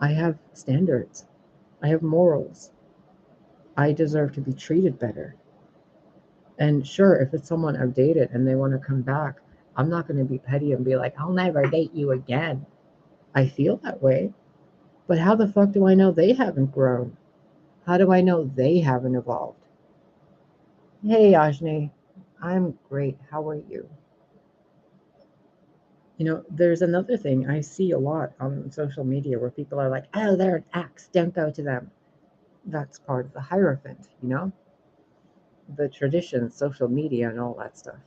I have standards. I have morals. I deserve to be treated better. And sure, if it's someone I've dated and they want to come back, I'm not going to be petty and be like, I'll never date you again. I feel that way. But how the fuck do I know they haven't grown? How do I know they haven't evolved? Hey, Ajni, I'm great. How are you? You know, there's another thing I see a lot on social media where people are like, oh, they're an ex, don't go to them. That's part of the hierophant, you know? The tradition, social media, and all that stuff.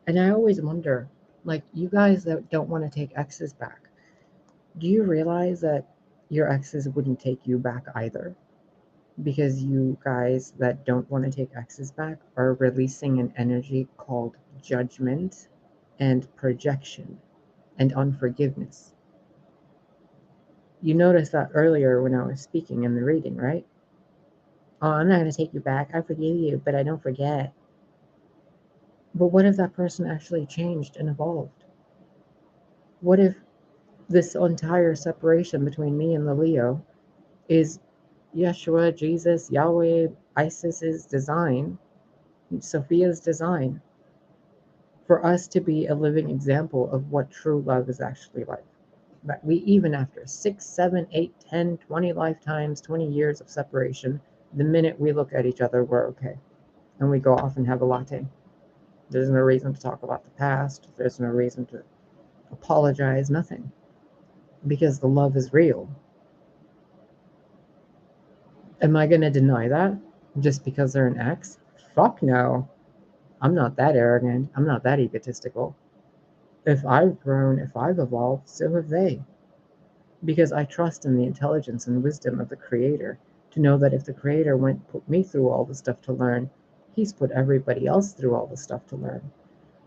And I always wonder, like, you guys that don't want to take exes back, do you realize that your exes wouldn't take you back either? Because you guys that don't want to take exes back are releasing an energy called judgment and projection and unforgiveness. You noticed that earlier when I was speaking in the reading, right? Oh, I'm not going to take you back. I forgive you, but I don't forget. But what if that person actually changed and evolved? What if this entire separation between me and the Leo is Yeshua, Jesus, Yahweh, Isis's design, Sophia's design, for us to be a living example of what true love is actually like? That we, even after 6, 7, 8, 10, 20 lifetimes, 20 years of separation, the minute we look at each other, we're okay. And we go off and have a latte. There's no reason to talk about the past. There's no reason to apologize, nothing. Because the love is real. Am I going to deny that just because they're an ex? Fuck no. I'm not that arrogant. I'm not that egotistical. If I've grown, if I've evolved, so have they. Because I trust in the intelligence and wisdom of the Creator to know that if the Creator put me through all the stuff to learn, He's put everybody else through all the stuff to learn.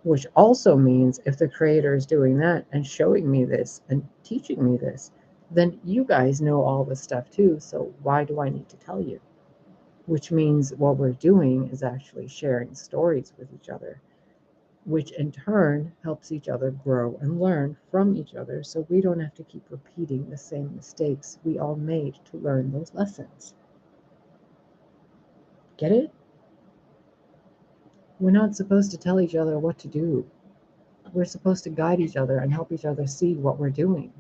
which also means if the creator is doing that and showing me this and teaching me this, then you guys know all this stuff too. So why do I need to tell you? Which means what we're doing is actually sharing stories with each other, which in turn helps each other grow and learn from each other so we don't have to keep repeating the same mistakes we all made to learn those lessons. Get it? We're not supposed to tell each other what to do. We're supposed to guide each other and help each other see what we're doing.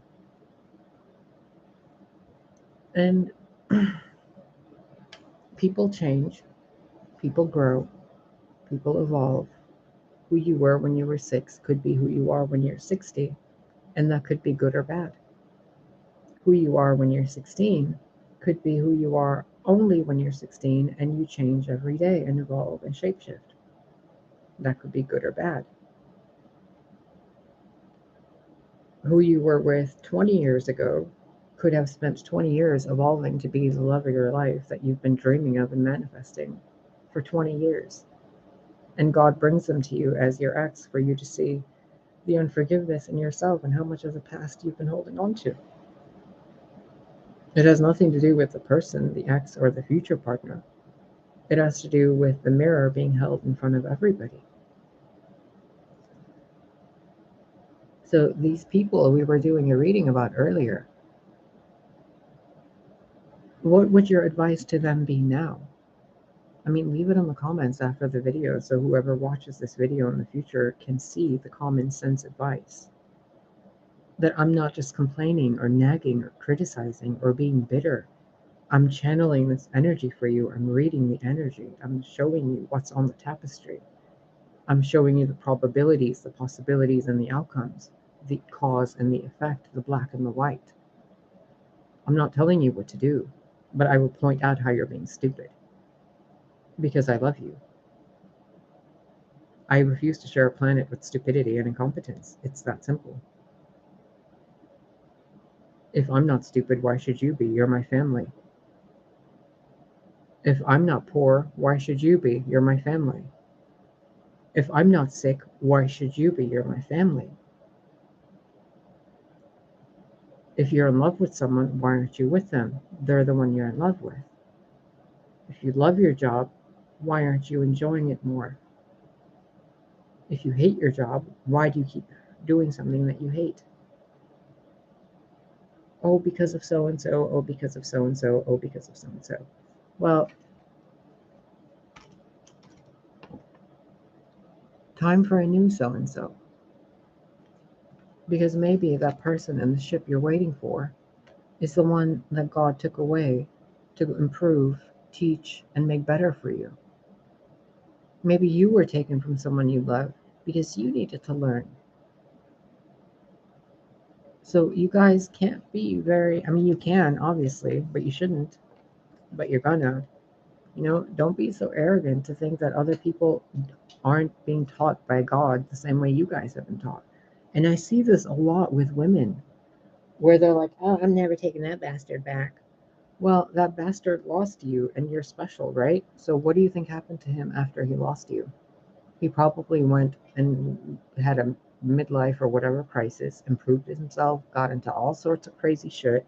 And people change, people grow, people evolve. Who you were when you were 6 could be who you are when you're 60, and that could be good or bad. Who you are when you're 16 could be who you are only when you're 16, and you change every day and evolve and shapeshift. That could be good or bad. Who you were with 20 years ago could have spent 20 years evolving to be the love of your life that you've been dreaming of and manifesting for 20 years. And God brings them to you as your ex for you to see the unforgiveness in yourself and how much of the past you've been holding on to. It has nothing to do with the person, the ex, or the future partner. It has to do with the mirror being held in front of everybody. So these people we were doing a reading about earlier, what would your advice to them be now? I mean, leave it in the comments after the video so whoever watches this video in the future can see the common sense advice. That I'm not just complaining or nagging or criticizing or being bitter. I'm channeling this energy for you. I'm reading the energy. I'm showing you what's on the tapestry. I'm showing you the probabilities, the possibilities, and the outcomes, the cause and the effect, the black and the white. I'm not telling you what to do, but I will point out how you're being stupid because I love you. I refuse to share a planet with stupidity and incompetence. It's that simple. If I'm not stupid, why should you be? You're my family. If I'm not poor, why should you be? You're my family. If I'm not sick, why should you be? You're my family. If you're in love with someone, why aren't you with them? They're the one you're in love with. If you love your job, why aren't you enjoying it more? If you hate your job, why do you keep doing something that you hate? Oh, because of so and so. Oh, because of so and so. Oh, because of so and so. Well, time for a new so and so. Because maybe that person in the ship you're waiting for is the one that God took away to improve, teach, and make better for you. Maybe you were taken from someone you love because you needed to learn. So you guys can't be very, I mean, you can, obviously, but you shouldn't, but you're gonna. Don't be so arrogant to think that other people aren't being taught by God the same way you guys have been taught. And I see this a lot with women where they're like, oh, I'm never taking that bastard back. Well, that bastard lost you and you're special, right? So what do you think happened to him after he lost you? He probably went and had a midlife or whatever crisis, improved himself, got into all sorts of crazy shit,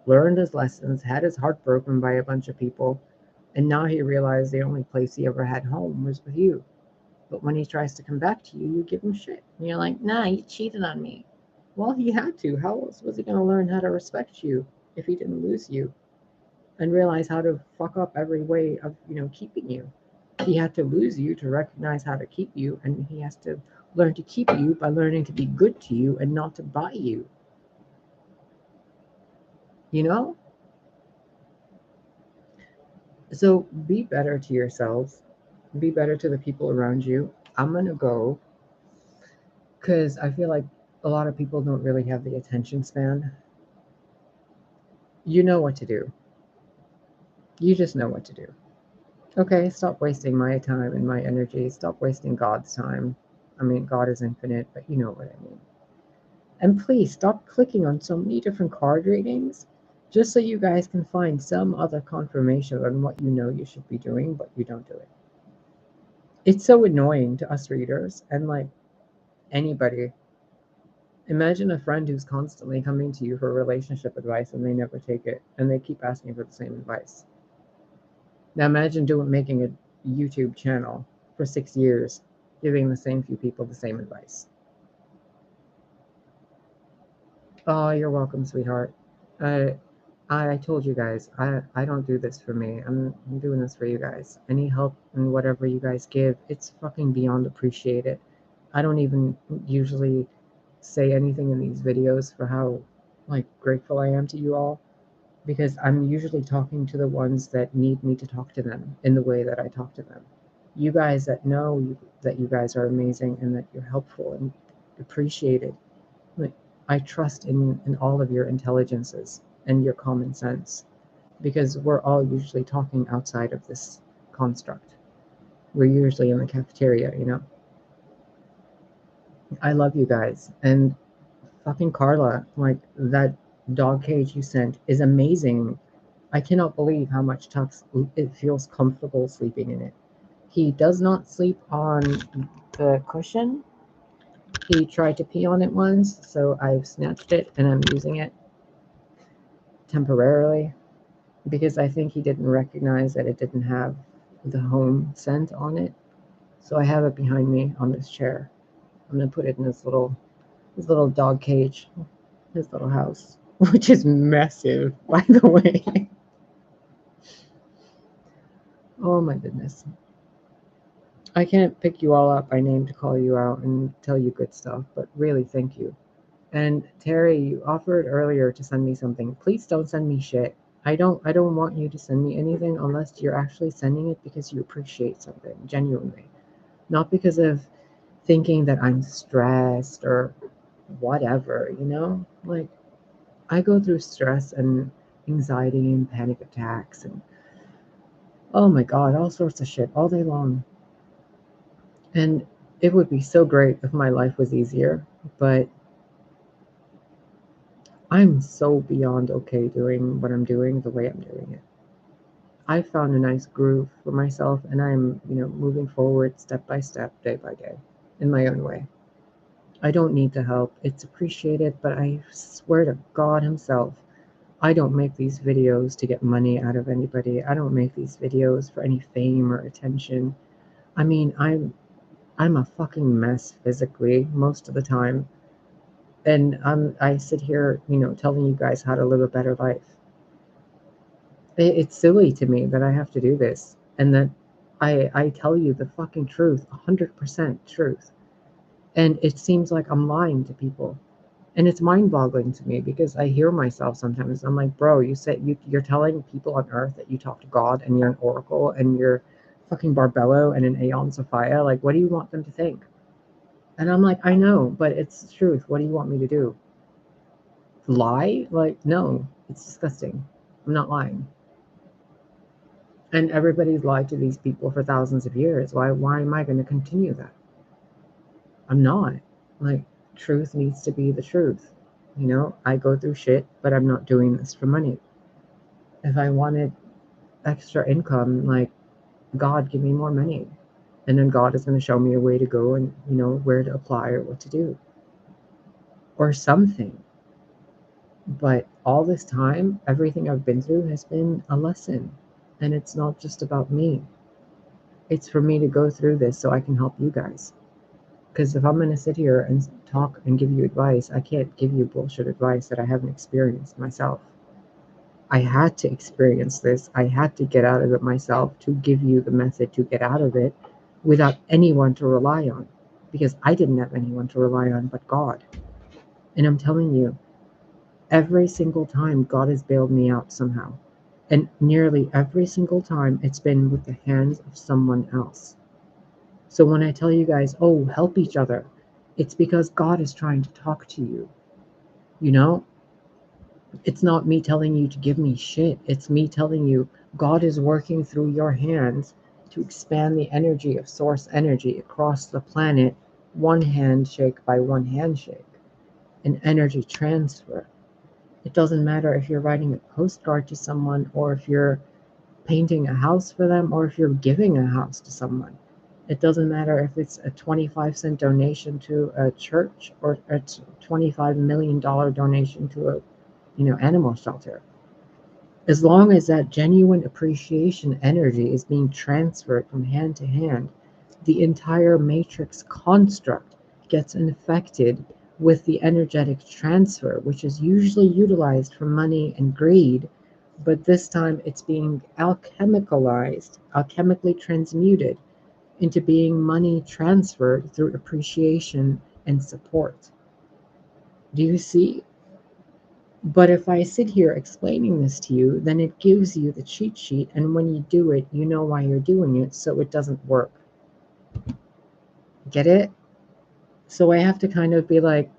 learned his lessons, had his heart broken by a bunch of people, and now he realized the only place he ever had home was with you. But when he tries to come back to you, you give him shit. And you're like, nah, you cheated on me. Well, he had to. How else was he going to learn how to respect you if he didn't lose you and realize how to fuck up every way of, keeping you? He had to lose you to recognize how to keep you, and he has to learn to keep you by learning to be good to you and not to buy you. You know? So be better to yourselves, be better to the people around you. I'm going to go because I feel like a lot of people don't really have the attention span. You know what to do. You just know what to do. Okay, stop wasting my time and my energy. Stop wasting God's time. I mean, God is infinite, but you know what I mean. And please stop clicking on so many different card readings just so you guys can find some other confirmation on what you know you should be doing, but you don't do it. It's so annoying to us readers. And like, Anybody. Imagine a friend who's constantly coming to you for relationship advice and they never take it and they keep asking for the same advice. Now imagine making a YouTube channel for 6 years, giving the same few people the same advice. Oh, you're welcome, sweetheart. I told you guys, I don't do this for me. I'm doing this for you guys. Any help and whatever you guys give, it's fucking beyond appreciated. I don't even usually say anything in these videos for how like grateful I am to you all, because I'm usually talking to the ones that need me to talk to them in the way that I talk to them. You guys that know that you guys are amazing and that you're helpful and appreciated. Like, I trust in all of your intelligences and your common sense, because we're all usually talking outside of this construct. We're usually in the cafeteria, you know? I love you guys. And fucking Carla, like that dog cage you sent is amazing. I cannot believe how much Tux it feels comfortable sleeping in it. He does not sleep on the cushion. He tried to pee on it once, so I've snatched it and I'm using it temporarily because I think he didn't recognize that it didn't have the home scent on it. So I have it behind me on this chair. I'm gonna put it in his little dog cage, his little house, which is massive, by the way. Oh my goodness. I can't pick you all up by name to call you out and tell you good stuff, but really thank you. And Terry, you offered earlier to send me something. Please don't send me shit. I don't want you to send me anything unless you're actually sending it because you appreciate something genuinely. Not because of thinking that I'm stressed or whatever, you know? Like I go through stress and anxiety and panic attacks and oh my god, all sorts of shit all day long. And it would be so great if my life was easier, but I'm so beyond okay doing what I'm doing the way I'm doing it. I found a nice groove for myself and I'm, moving forward step by step, day by day, in my own way. I don't need the help. It's appreciated, but I swear to God Himself, I don't make these videos to get money out of anybody. I don't make these videos for any fame or attention. I mean, I'm a fucking mess physically most of the time. And I sit here, telling you guys how to live a better life. It's silly to me that I have to do this and that I tell you the fucking truth, 100% truth. And it seems like I'm lying to people. And it's mind-boggling to me because I hear myself sometimes. I'm like, bro, you said you're telling people on Earth that you talk to God and you're an oracle and you're fucking Barbello and an Aeon Sophia. Like, what do you want them to think? And I'm like, I know, but it's the truth. What do you want me to do? Lie? Like, no, it's disgusting. I'm not lying. And everybody's lied to these people for thousands of years. Why am I going to continue that? I'm not. Like, truth needs to be the truth. I go through shit, but I'm not doing this for money. If I wanted extra income, like, God, give me more money. And then God is going to show me a way to go and, where to apply or what to do or something. But all this time, everything I've been through has been a lesson. And it's not just about me. It's for me to go through this so I can help you guys. Because if I'm going to sit here and talk and give you advice, I can't give you bullshit advice that I haven't experienced myself. I had to experience this. I had to get out of it myself to give you the method to get out of it without anyone to rely on. Because I didn't have anyone to rely on but God. And I'm telling you, every single time God has bailed me out somehow. And nearly every single time it's been with the hands of someone else. So when I tell you guys, oh, help each other, it's because God is trying to talk to you. It's not me telling you to give me shit. It's me telling you God is working through your hands to expand the energy of source energy across the planet, one handshake by one handshake, an energy transfer. It doesn't matter if you're writing a postcard to someone or if you're painting a house for them or if you're giving a house to someone. It doesn't matter if it's a 25-cent donation to a church or a $25 million donation to a, animal shelter. As long as that genuine appreciation energy is being transferred from hand to hand, the entire matrix construct gets infected with the energetic transfer, which is usually utilized for money and greed, but this time it's being alchemically transmuted into being money transferred through appreciation and support. Do you see? But if I sit here explaining this to you, then it gives you the cheat sheet, and when you do it, you know why you're doing it, so it doesn't work. Get it? So I have to kind of be like,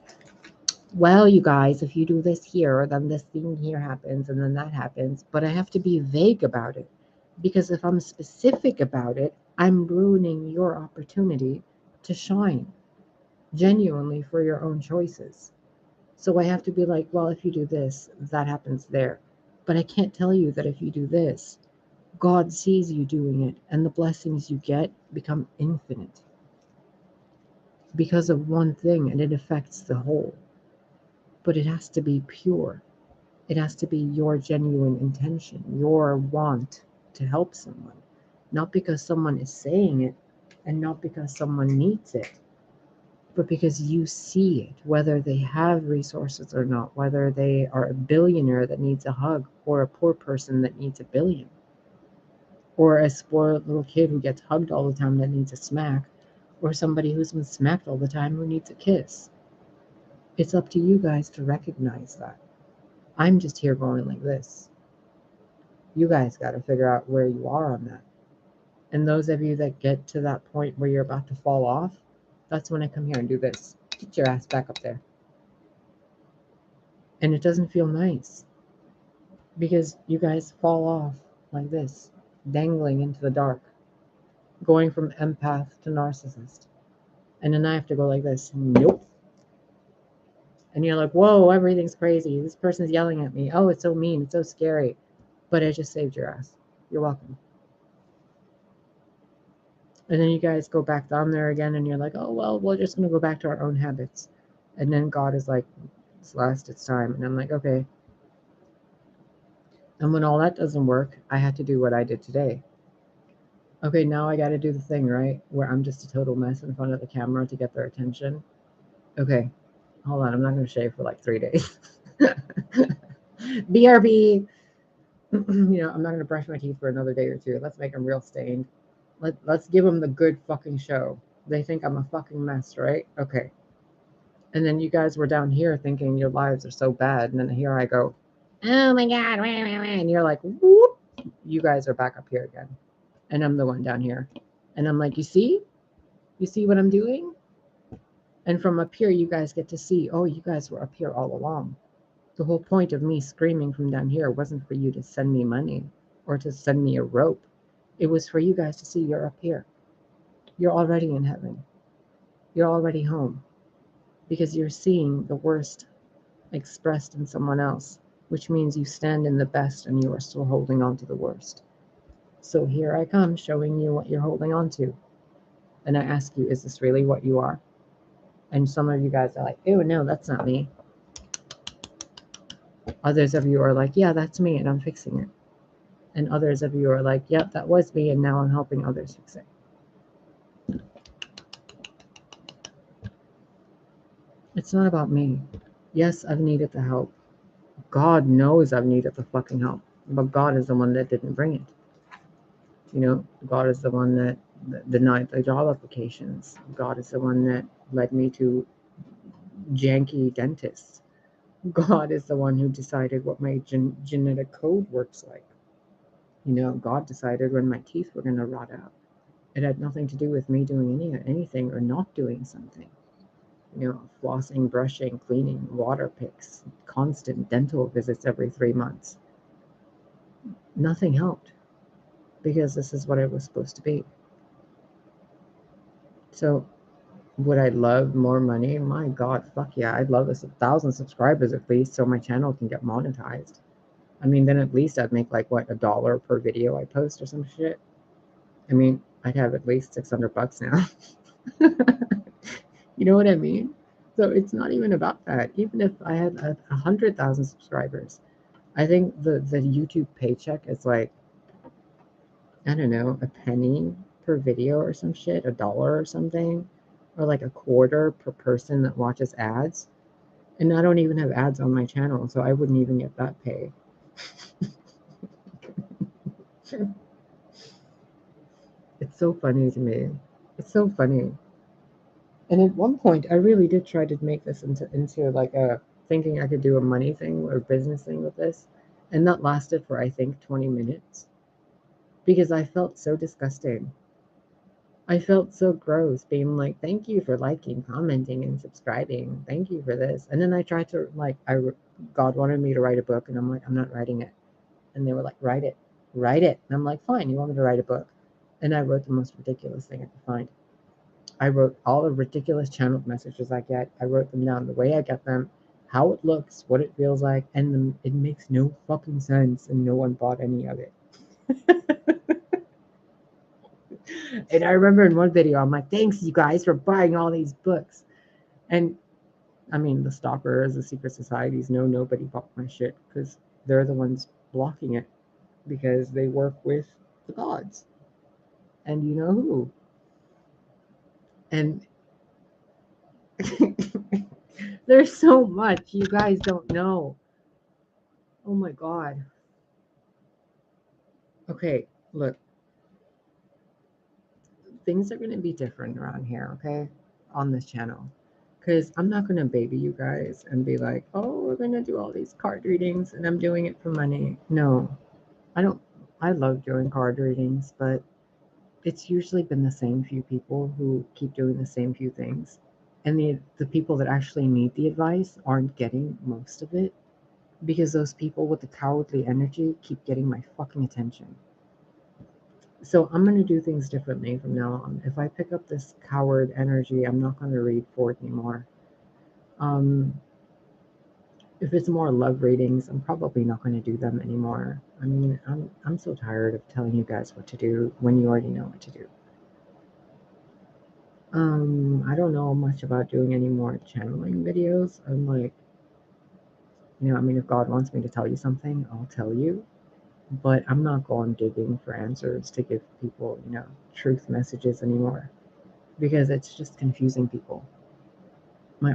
well, you guys, if you do this here, then this thing here happens, and then that happens. But I have to be vague about it, because if I'm specific about it, I'm ruining your opportunity to shine genuinely for your own choices. So I have to be like, well, if you do this, that happens there. But I can't tell you that if you do this, God sees you doing it, and the blessings you get become infinite because of one thing, and it affects the whole. But it has to be pure. It has to be your genuine intention, your want to help someone, not because someone is saying it and not because someone needs it, but because you see it, whether they have resources or not, whether they are a billionaire that needs a hug or a poor person that needs a billion, or a spoiled little kid who gets hugged all the time that needs a smack, or somebody who's been smacked all the time who needs a kiss. It's up to you guys to recognize that. I'm just here going like this. You guys got to figure out where you are on that. And those of you that get to that point where you're about to fall off, that's when I come here and do this. Get your ass back up there. And it doesn't feel nice because you guys fall off like this, dangling into the dark, going from empath to narcissist. And then I have to go like this. Nope. And you're like, whoa, everything's crazy. This person's yelling at me. Oh, it's so mean. It's so scary. But I just saved your ass. You're welcome. And then you guys go back down there again and you're like, oh, well, we're just going to go back to our own habits. And then God is like, Celeste, it's time. And I'm like, okay. And when all that doesn't work, I had to do what I did today. Okay, now I got to do the thing, right? Where I'm just a total mess in front of the camera to get their attention. Okay, hold on. I'm not going to shave for like 3 days. BRB. I'm not going to brush my teeth for another day or two. Let's make them real stained. Let's give them the good fucking show. They think I'm a fucking mess, right? Okay. And then you guys were down here thinking your lives are so bad. And then here I go, oh my God. And you're like, whoop. You guys are back up here again. And I'm the one down here. And I'm like, you see? You see what I'm doing? And from up here, you guys get to see, oh, you guys were up here all along. The whole point of me screaming from down here wasn't for you to send me money or to send me a rope. It was for you guys to see you're up here. You're already in heaven. You're already home because you're seeing the worst expressed in someone else, which means you stand in the best and you are still holding on to the worst. So here I come showing you what you're holding on to. And I ask you, is this really what you are? And some of you guys are like, ew, no, that's not me. Others of you are like, yeah, that's me, and I'm fixing it. And others of you are like, yep, that was me, and now I'm helping others fix it. It's not about me. Yes, I've needed the help. God knows I've needed the fucking help. But God is the one that didn't bring it. God is the one that denied the job applications. God is the one that led me to janky dentists. God is the one who decided what my genetic code works like. God decided when my teeth were going to rot out. It had nothing to do with me doing anything or not doing something. Flossing, brushing, cleaning, water picks, constant dental visits every 3 months. Nothing helped because this is what it was supposed to be. So would I love more money? My God, fuck yeah. I'd love 1,000 subscribers at least so my channel can get monetized. I mean, then at least I'd make like, what, $1 per video I post or some shit. I mean, I'd have at least $600 now. You know what I mean? So it's not even about that. Even if I had 100,000 subscribers, I think the YouTube paycheck is like, I don't know, a penny per video or some shit, $1 or something, or like a quarter per person that watches ads. And I don't even have ads on my channel, so I wouldn't even get that pay. It's so funny to me. It's so funny. And at one point, I really did try to make this into like a thinking I could do a money thing or business thing with this. And that lasted for, I think, 20 minutes because I felt so disgusting. I felt so gross being like, thank you for liking, commenting, and subscribing. Thank you for this. And then I tried to, like, God wanted me to write a book, and I'm like, I'm not writing it. And they were like, write it, write it. And I'm like, fine, you want me to write a book? And I wrote the most ridiculous thing I could find. I wrote all the ridiculous channeled messages I get. I wrote them down the way I get them, how it looks, what it feels like, and it makes no fucking sense, and no one bought any of it. And I remember in one video, I'm like, thanks you guys for buying all these books. And I mean, the stalkers, the secret societies know nobody bought my shit because they're the ones blocking it because they work with the gods. And you know who? And there's so much you guys don't know. Oh my God. Okay, look, things are going to be different around here, okay? On this channel. Because I'm not going to baby you guys and be like, oh, we're going to do all these card readings and I'm doing it for money. No, I don't. I love doing card readings, but it's usually been the same few people who keep doing the same few things. And the people that actually need the advice aren't getting most of it because those people with the cowardly energy keep getting my fucking attention. So I'm going to do things differently from now on. If I pick up this coward energy, I'm not going to read for it anymore. Um, if it's more love readings, I'm probably not going to do them anymore. I mean, I'm so tired of telling you guys what to do when you already know what to do. I don't know much about doing any more channeling videos. I'm like, I mean, if God wants me to tell you something, I'll tell you. But I'm not going digging for answers to give people, truth messages anymore because it's just confusing people.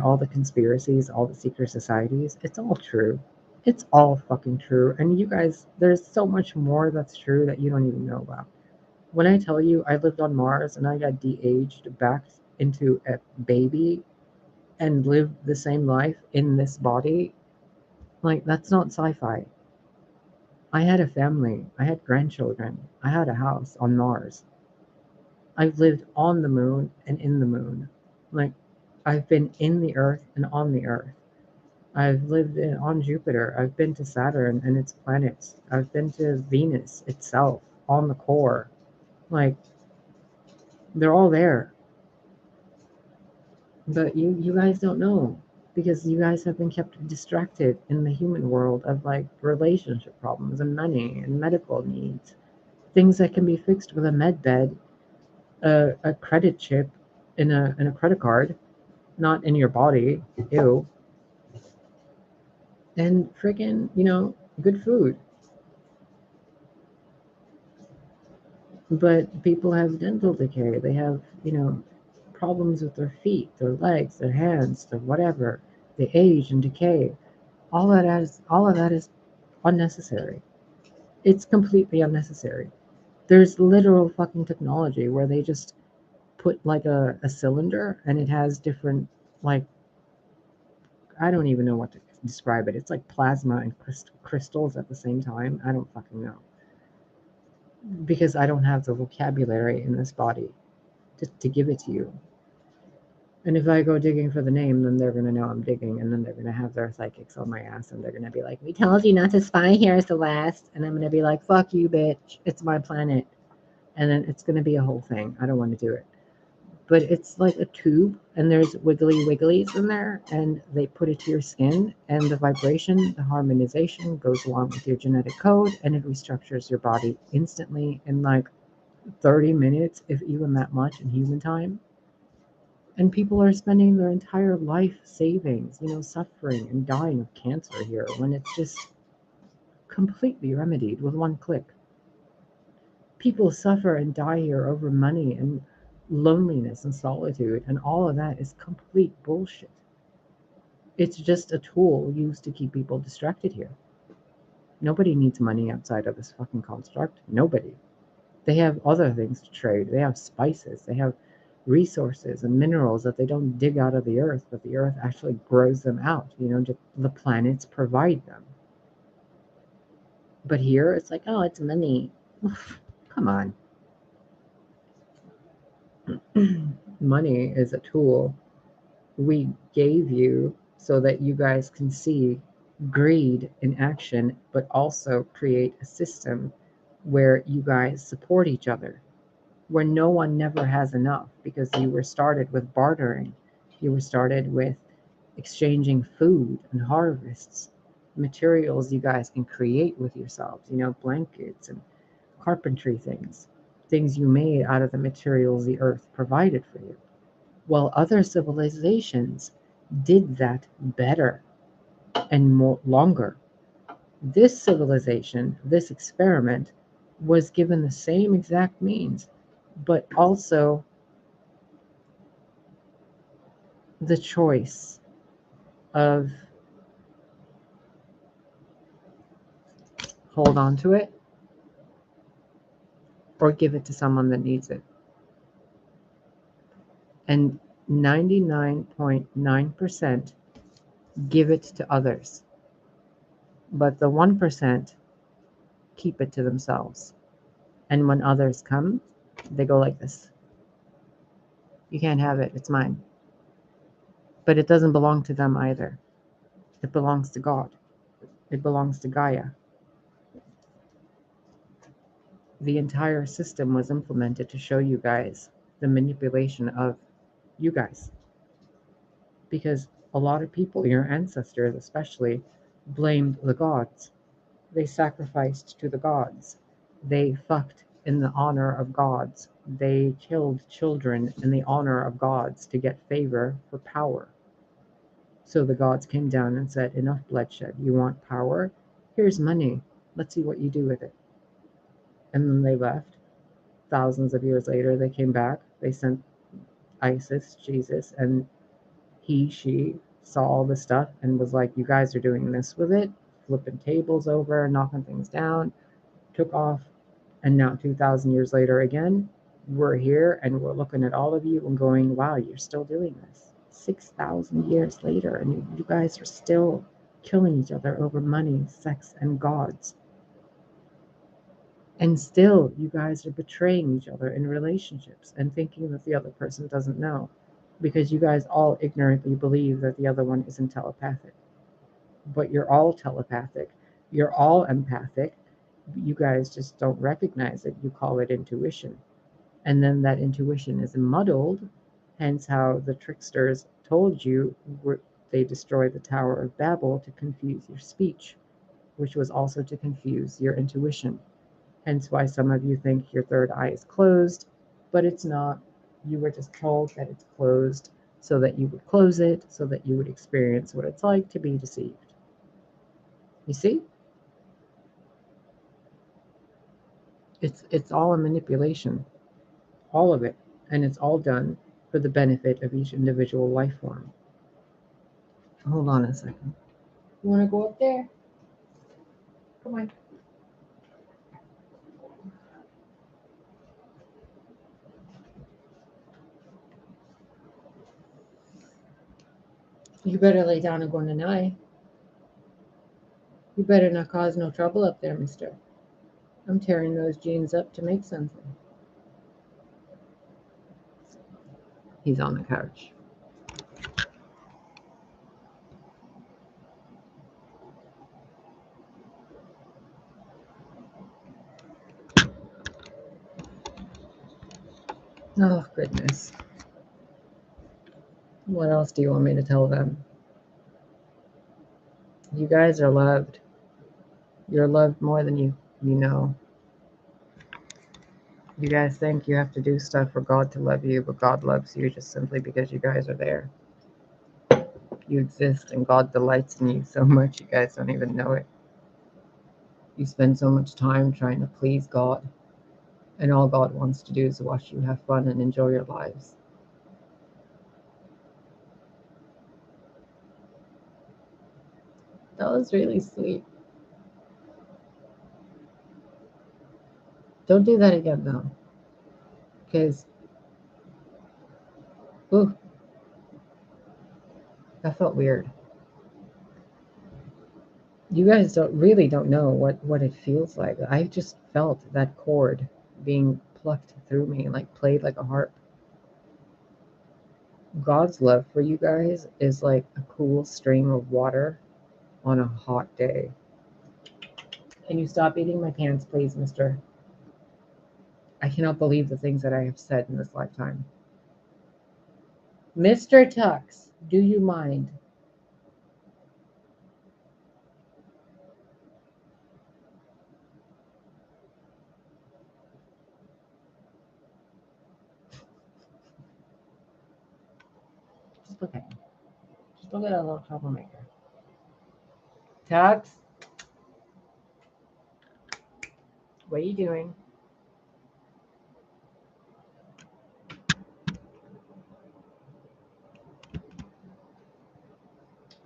All the conspiracies, all the secret societies, it's all true. It's all fucking true. And you guys, there's so much more that's true that you don't even know about. When I tell you I lived on Mars and I got de-aged back into a baby and lived the same life in this body, like that's not sci-fi. I had a family, I had grandchildren, I had a house on Mars. I've lived on the moon and in the moon. Like I've been in the earth and on the earth. I've lived on Jupiter. I've been to Saturn and its planets. I've been to Venus itself on the core. Like they're all there. But you guys don't know because you guys have been kept distracted in the human world of like relationship problems and money and medical needs. Things that can be fixed with a med bed, a credit chip in a credit card, not in your body. Ew. And freaking, good food. But people have dental decay. They have, problems with their feet, their legs, their hands, their whatever. They age and decay. All of that is unnecessary. It's completely unnecessary. There's literal fucking technology where they just put like a cylinder and it has different like I don't even know what to describe it. It's like plasma and crystals at the same time. I don't fucking know because I don't have the vocabulary in this body to give it to you. And if I go digging for the name, then they're gonna know I'm digging, and then they're gonna have their psychics on my ass, and they're gonna be like, "We told you not to spy here, Celeste," and I'm gonna be like, "Fuck you, bitch! It's my planet," and then it's gonna be a whole thing. I don't want to do it, but it's like a tube, and there's wiggly wigglies in there, and they put it to your skin, and the vibration, the harmonization goes along with your genetic code, and it restructures your body instantly in like 30 minutes, if even that much, in human time. And people are spending their entire life savings, suffering and dying of cancer here when it's just completely remedied with one click. People suffer and die here over money and loneliness and solitude, and all of that is complete bullshit. It's just a tool used to keep people distracted here. Nobody needs money outside of this fucking construct. Nobody. They have other things to trade. They have spices. They have resources and minerals that they don't dig out of the earth, but the earth actually grows them out. The planets provide them. But here it's like, oh, it's money. Come on. Money is a tool we gave you so that you guys can see greed in action, but also create a system where you guys support each other, where no one never has enough because you were started with bartering. You were started with exchanging food and harvests, materials you guys can create with yourselves, blankets and carpentry things you made out of the materials the earth provided for you. While other civilizations did that better and more longer. This civilization, this experiment, was given the same exact means, but also the choice of hold on to it or give it to someone that needs it. And 99.9% give it to others, but the 1% keep it to themselves. And when others come, they go like this. You can't have it, it's mine. But it doesn't belong to them either. It belongs to God. It belongs to Gaia. The entire system was implemented to show you guys the manipulation of you guys. Because a lot of people, your ancestors especially, blamed the gods. They sacrificed to the gods. They fucked in the honor of gods. They killed children in the honor of gods to get favor for power. So the gods came down and said, enough bloodshed. You want power? Here's money. Let's see what you do with it. And then they left. Thousands of years later, they came back. They sent Isis, Jesus, and she saw all this stuff and was like, you guys are doing this with it, flipping tables over, knocking things down, took off. And now 2,000 years later again, we're here and we're looking at all of you and going, wow, you're still doing this. 6,000 years later, and you guys are still killing each other over money, sex, and gods. And still, you guys are betraying each other in relationships and thinking that the other person doesn't know, because you guys all ignorantly believe that the other one isn't telepathic. But you're all telepathic. You're all empathic. You guys just don't recognize it. You call it intuition. And then that intuition is muddled, hence how the tricksters told you they destroyed the Tower of Babel to confuse your speech, which was also to confuse your intuition. Hence why some of you think your third eye is closed, but it's not. You were just told that it's closed so that you would close it, so that you would experience what it's like to be deceived. You see? It's all a manipulation. All of it. And it's all done for the benefit of each individual life form. Hold on a second. You want to go up there? Come on. You better lay down and go night. You better not cause no trouble up there, mister. I'm tearing those jeans up to make something. He's on the couch. Oh, goodness. What else do you want me to tell them? You guys are loved. You're loved more than you know. You guys think you have to do stuff for God to love you, but God loves you just simply because you guys are there. You exist, and God delights in you so much you guys don't even know it. You spend so much time trying to please God, and all God wants to do is watch you have fun and enjoy your lives. That was really sweet. Don't do that again, though, because, ooh, that felt weird. You guys don't know what it feels like. I just felt that cord being plucked through me, like played like a harp. God's love for you guys is like a cool stream of water on a hot day. Can you stop eating my pants, please, mister? I cannot believe the things that I have said in this lifetime. Mr. Tux, do you mind? Just look at him. Just look at that little troublemaker. Tux, what are you doing?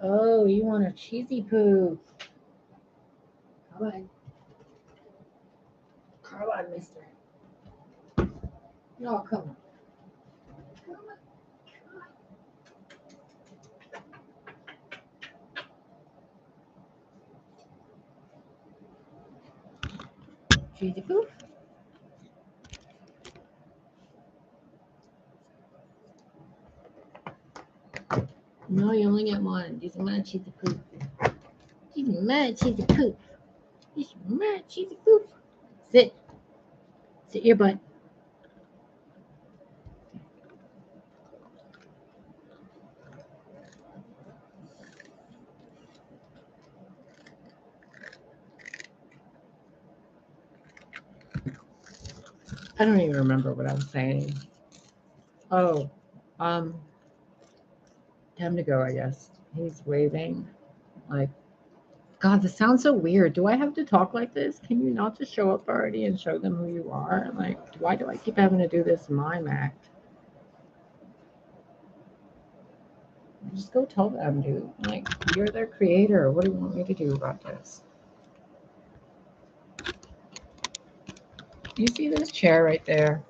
Oh, you want a cheesy poo. Come on. Come on, mister. No, come on. Come on. Cheesy poo. No, you only get one. Just one cheesy poo. Just one cheesy poo. Just one cheesy poo. Sit. Sit your butt. I don't even remember what I was saying. Oh, um, time to go, I guess. He's waving. Like, God, this sounds so weird. Do I have to talk like this? Can you not just show up already and show them who you are? Like, why do I keep having to do this mime act? Just go tell them, dude. Like, you're their creator. What do you want me to do about this? You see this chair right there?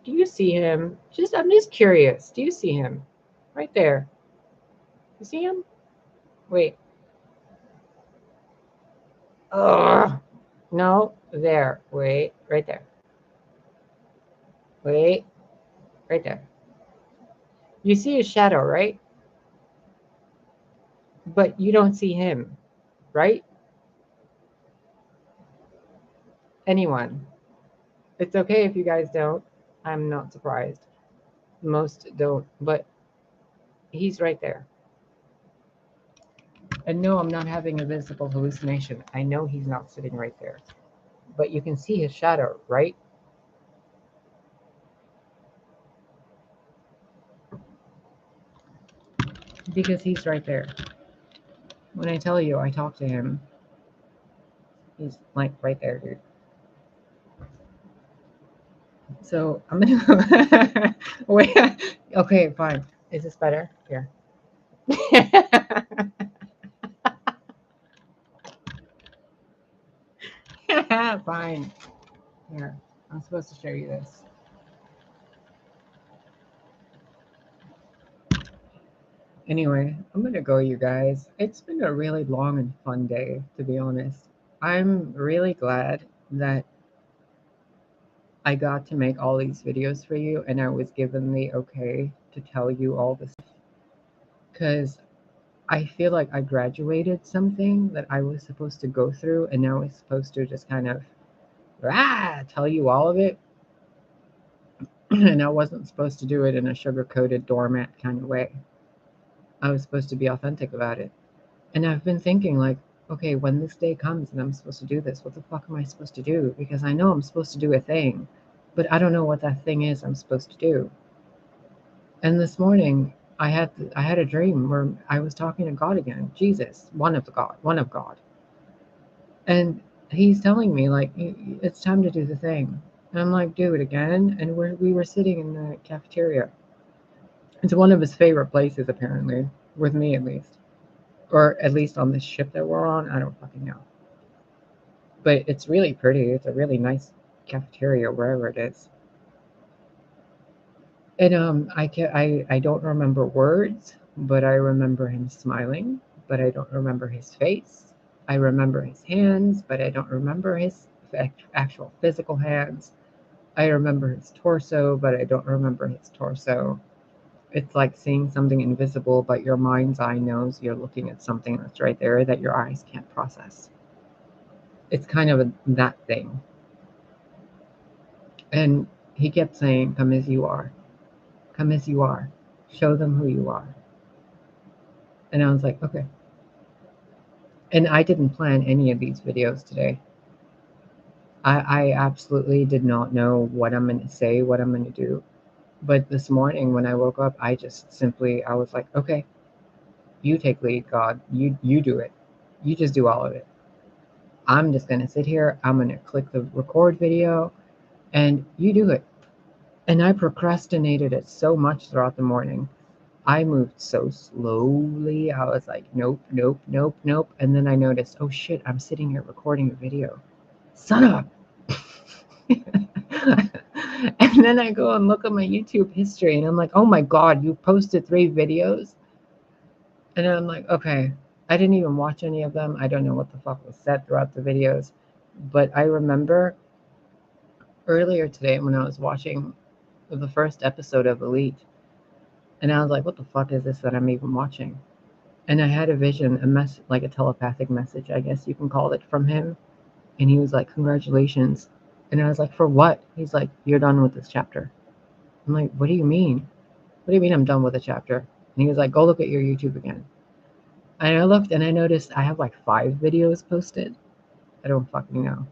Do you see him? I'm just curious. Do you see him? Right there. You see him? Wait. Ugh. No, there. Wait. Right there. Wait. Right there. You see his shadow, right? But you don't see him, right? Anyone. It's okay if you guys don't. I'm not surprised. Most don't, but he's right there. And no, I'm not having a visible hallucination. I know he's not sitting right there. But you can see his shadow, right? Because he's right there. When I tell you I talk to him, he's like right there, dude. So I'm gonna wait. Okay, fine. Is this better? Here. Fine. Here. I'm supposed to show you this. Anyway, I'm gonna go, you guys. It's been a really long and fun day, to be honest. I'm really glad that I got to make all these videos for you and I was given the okay to tell you all this because I feel like I graduated something that I was supposed to go through and now it's supposed to just kind of tell you all of it. And I wasn't supposed to do it in a sugar-coated doormat kind of way. I was supposed to be authentic about it. And I've been thinking, like, okay, when this day comes and I'm supposed to do this, what the fuck am I supposed to do? Because I know I'm supposed to do a thing, but I don't know what that thing is I'm supposed to do. And this morning, I had a dream where I was talking to God again, Jesus, one of God, and He's telling me like it's time to do the thing. And I'm like, do it again. And we were sitting in the cafeteria. It's one of His favorite places, apparently, with me at least, or at least on this ship that we're on. I don't fucking know, but it's really pretty. It's a really nice cafeteria wherever it is. And I don't remember words, but I remember him smiling, but I don't remember his face. I remember his hands, but I don't remember his actual physical hands. I remember his torso, but I don't remember his torso. It's like seeing something invisible, but your mind's eye knows you're looking at something that's right there that your eyes can't process. It's kind of that thing. And he kept saying, come as you are. Come as you are. Show them who you are. And I was like, okay. And I didn't plan any of these videos today. I absolutely did not know what I'm going to say, what I'm going to do. But this morning when I woke up, I was like, okay, you take lead, God. You do it. You just do all of it. I'm just going to sit here. I'm going to click the record video and you do it. And I procrastinated it so much throughout the morning. I moved so slowly. I was like, nope, nope, nope, nope. And then I noticed, oh shit, I'm sitting here recording a video. Son of a. And then I go and look at my YouTube history and I'm like, oh my God, you posted 3 videos? And I'm like, okay, I didn't even watch any of them. I don't know what the fuck was said throughout the videos. But I remember earlier today when I was watching the first episode of Elite, and I was like, what the fuck is this that I'm even watching? And I had a vision, like a telepathic message, I guess you can call it, from him. And he was like, congratulations. And I was like, for what? He's like, you're done with this chapter. I'm like, what do you mean? What do you mean I'm done with the chapter? And he was like, go look at your YouTube again. And I looked and I noticed I have like 5 videos posted. I don't fucking know.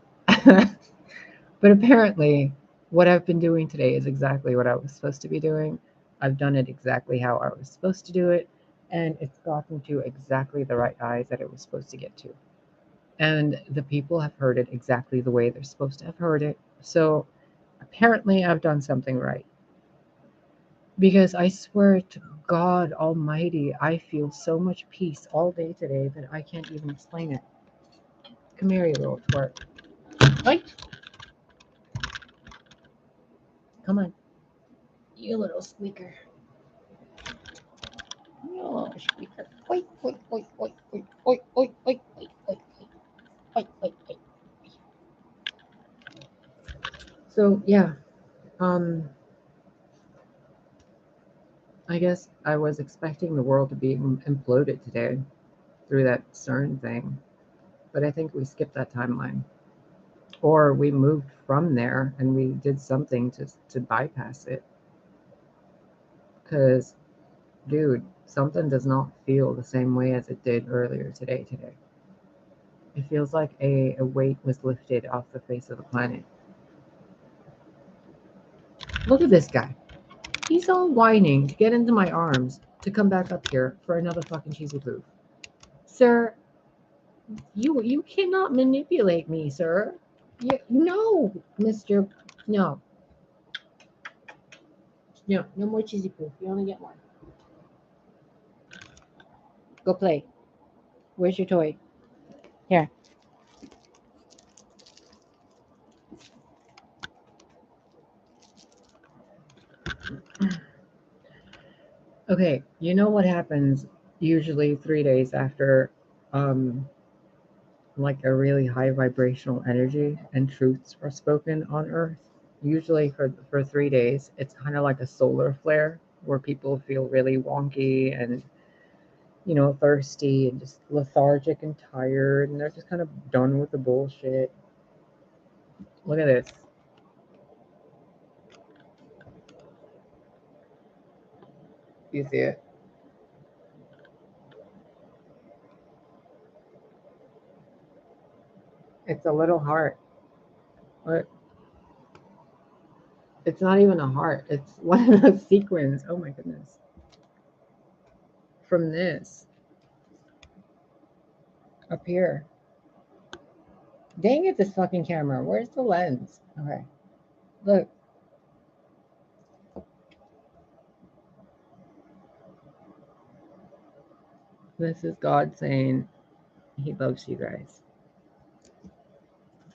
But apparently, what I've been doing today is exactly what I was supposed to be doing. I've done it exactly how I was supposed to do it. And it's gotten to exactly the right eyes that it was supposed to get to. And the people have heard it exactly the way they're supposed to have heard it. So apparently, I've done something right. Because I swear to God Almighty, I feel so much peace all day today that I can't even explain it. Come here, you little twerp. Oi! Come on. You little squeaker. You little squeaker. Oi, oi, oi, oi, oi, oi, oi, oi, oi, oi, oi, oi, oi. So, yeah. Um, I guess I was expecting the world to be imploded today through that CERN thing. But I think we skipped that timeline. Or we moved from there and we did something to bypass it. Because, dude, something does not feel the same way as it did earlier today. It feels like a weight was lifted off the face of the planet. Look at this guy. He's all whining to get into my arms to come back up here for another fucking cheesy poof. Sir, you cannot manipulate me, sir. No, Mr. No. No, no more cheesy poof. You only get one. Go play. Where's your toy? Here. Okay, you know what happens usually 3 days after like a really high vibrational energy and truths are spoken on Earth? Usually for 3 days, it's kind of like a solar flare where people feel really wonky and thirsty and just lethargic and tired, and they're just kind of done with the bullshit. Look at this. You see it? It's a little heart. Or it's not even a heart. It's one of those sequins. Oh my goodness. From this up here. Dang it, this fucking camera. Where's the lens? Okay. Look. This is God saying He loves you guys.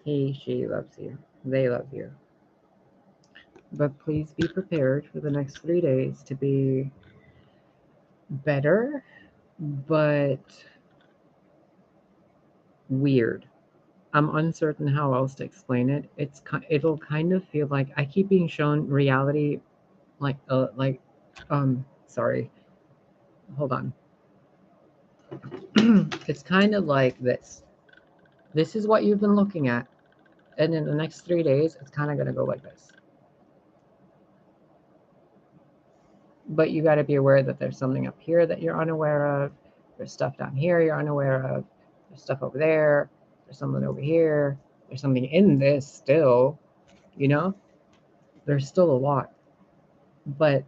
She loves you. They love you. But please be prepared for the next 3 days to be better, but weird. I'm uncertain how else to explain it. It'll kind of feel like I keep being shown reality, like sorry, hold on. It's kind of like this. This is what you've been looking at, and in the next 3 days, it's kind of gonna go like this. But you got to be aware that there's something up here that you're unaware of. There's stuff down here you're unaware of. There's stuff over there. There's something over here. There's something in this still, you know? There's still a lot. But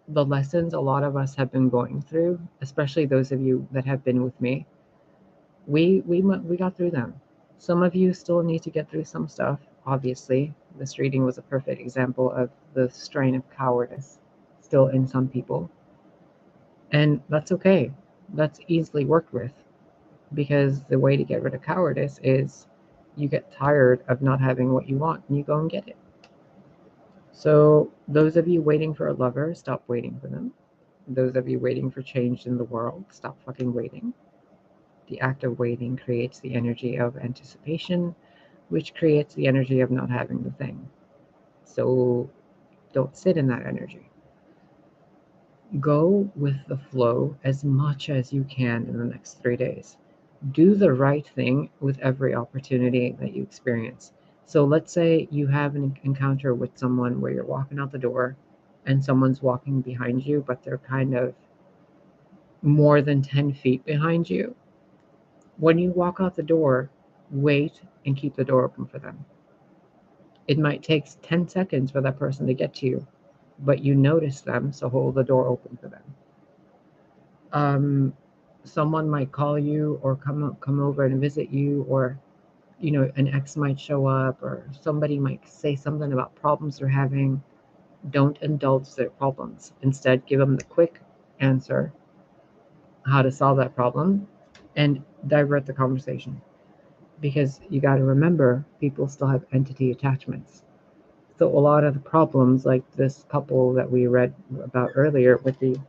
the lessons a lot of us have been going through, especially those of you that have been with me, we got through them. Some of you still need to get through some stuff, obviously. This reading was a perfect example of the strain of cowardice still in some people. And that's okay. That's easily worked with, because the way to get rid of cowardice is you get tired of not having what you want and you go and get it. So those of you waiting for a lover, stop waiting for them. Those of you waiting for change in the world, stop fucking waiting. The act of waiting creates the energy of anticipation, which creates the energy of not having the thing. So don't sit in that energy. Go with the flow as much as you can in the next 3 days. Do the right thing with every opportunity that you experience. So let's say you have an encounter with someone where you're walking out the door and someone's walking behind you, but they're kind of more than 10 feet behind you. When you walk out the door, wait and keep the door open for them. It might take 10 seconds for that person to get to you, but you notice them, so hold the door open for them. Someone might call you or come over and visit you, or an ex might show up, or somebody might say something about problems they're having. Don't indulge their problems. Instead, give them the quick answer, how to solve that problem, and divert the conversation. Because you got to remember, people still have entity attachments. So a lot of the problems, like this couple that we read about earlier with the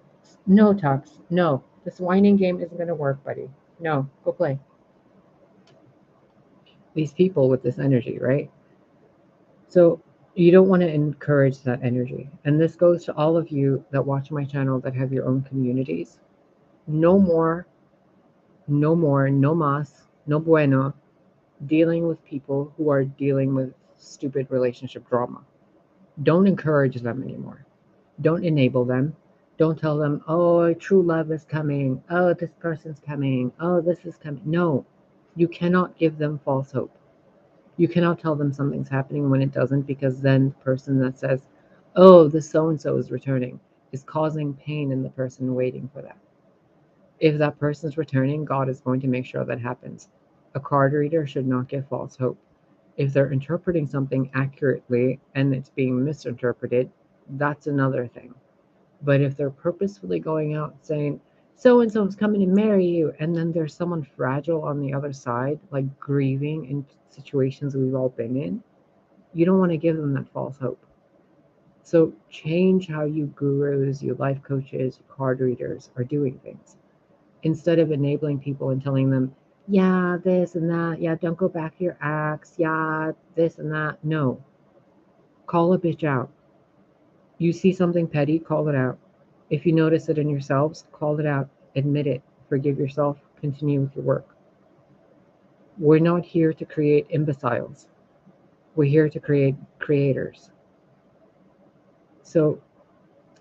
no talks, no, this whining game isn't going to work, buddy. No, go play. These people with this energy, right? So you don't want to encourage that energy. And this goes to all of you that watch my channel that have your own communities. No more, no more, no más, no bueno, dealing with people who are dealing with stupid relationship drama. Don't encourage them anymore. Don't enable them. Don't tell them, oh, true love is coming. Oh, this person's coming. Oh, this is coming. No, you cannot give them false hope. You cannot tell them something's happening when it doesn't, because then the person that says, oh, the so-and-so is returning, is causing pain in the person waiting for that. If that person's returning, God is going to make sure that happens. A card reader should not give false hope. If they're interpreting something accurately and it's being misinterpreted, that's another thing. But if they're purposefully going out saying, so-and-so is coming to marry you, and then there's someone fragile on the other side, like grieving in situations we've all been in, you don't want to give them that false hope. So change how you gurus, you life coaches, you card readers are doing things. Instead of enabling people and telling them, yeah, this and that, yeah, don't go back to your ex, yeah, this and that. No. Call a bitch out. You see something petty, call it out. If you notice it in yourselves, call it out. Admit it. Forgive yourself. Continue with your work. We're not here to create imbeciles. We're here to create creators. So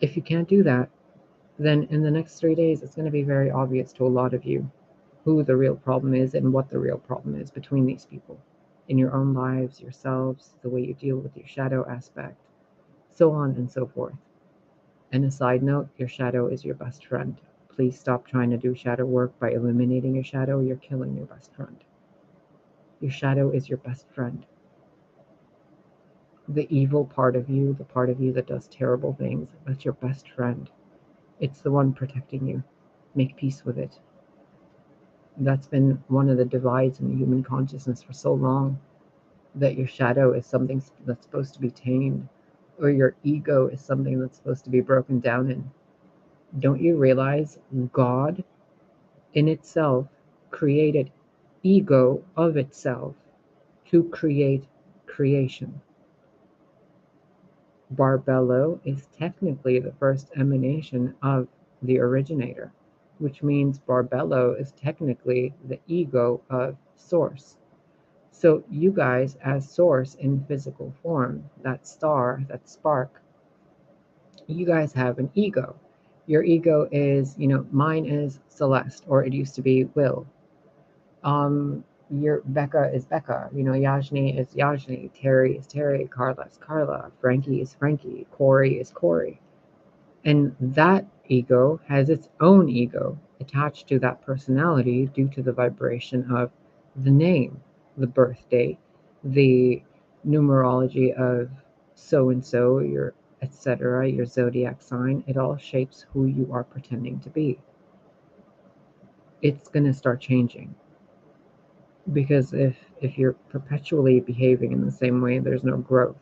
if you can't do that, then in the next 3 days, it's going to be very obvious to a lot of you who the real problem is and what the real problem is between these people. in your own lives, yourselves, the way you deal with your shadow aspect, so on and so forth. And a side note, your shadow is your best friend. Please stop trying to do shadow work by eliminating your shadow. You're killing your best friend. Your shadow is your best friend. The evil part of you, the part of you that does terrible things, that's your best friend. It's the one protecting you. Make peace with it. That's been one of the divides in human consciousness for so long, that your shadow is something that's supposed to be tamed, or your ego is something that's supposed to be broken down in. Don't you realize God in itself created ego of itself to create creation? Barbello is technically the first emanation of the originator, which means Barbello is technically the ego of Source. So you guys, as Source in physical form, that star, that spark, you guys have an ego. Your ego is, mine is Celeste, or it used to be Will. Your Becca is Becca, Yajni is Yajni, Terry is Terry, Carla is Carla, Frankie is Frankie, Corey is Corey. And that ego has its own ego attached to that personality due to the vibration of the name, the birth date, the numerology of so and so, your etc., your zodiac sign. It all shapes who you are pretending to be. It's going to start changing. Because if you're perpetually behaving in the same way, there's no growth,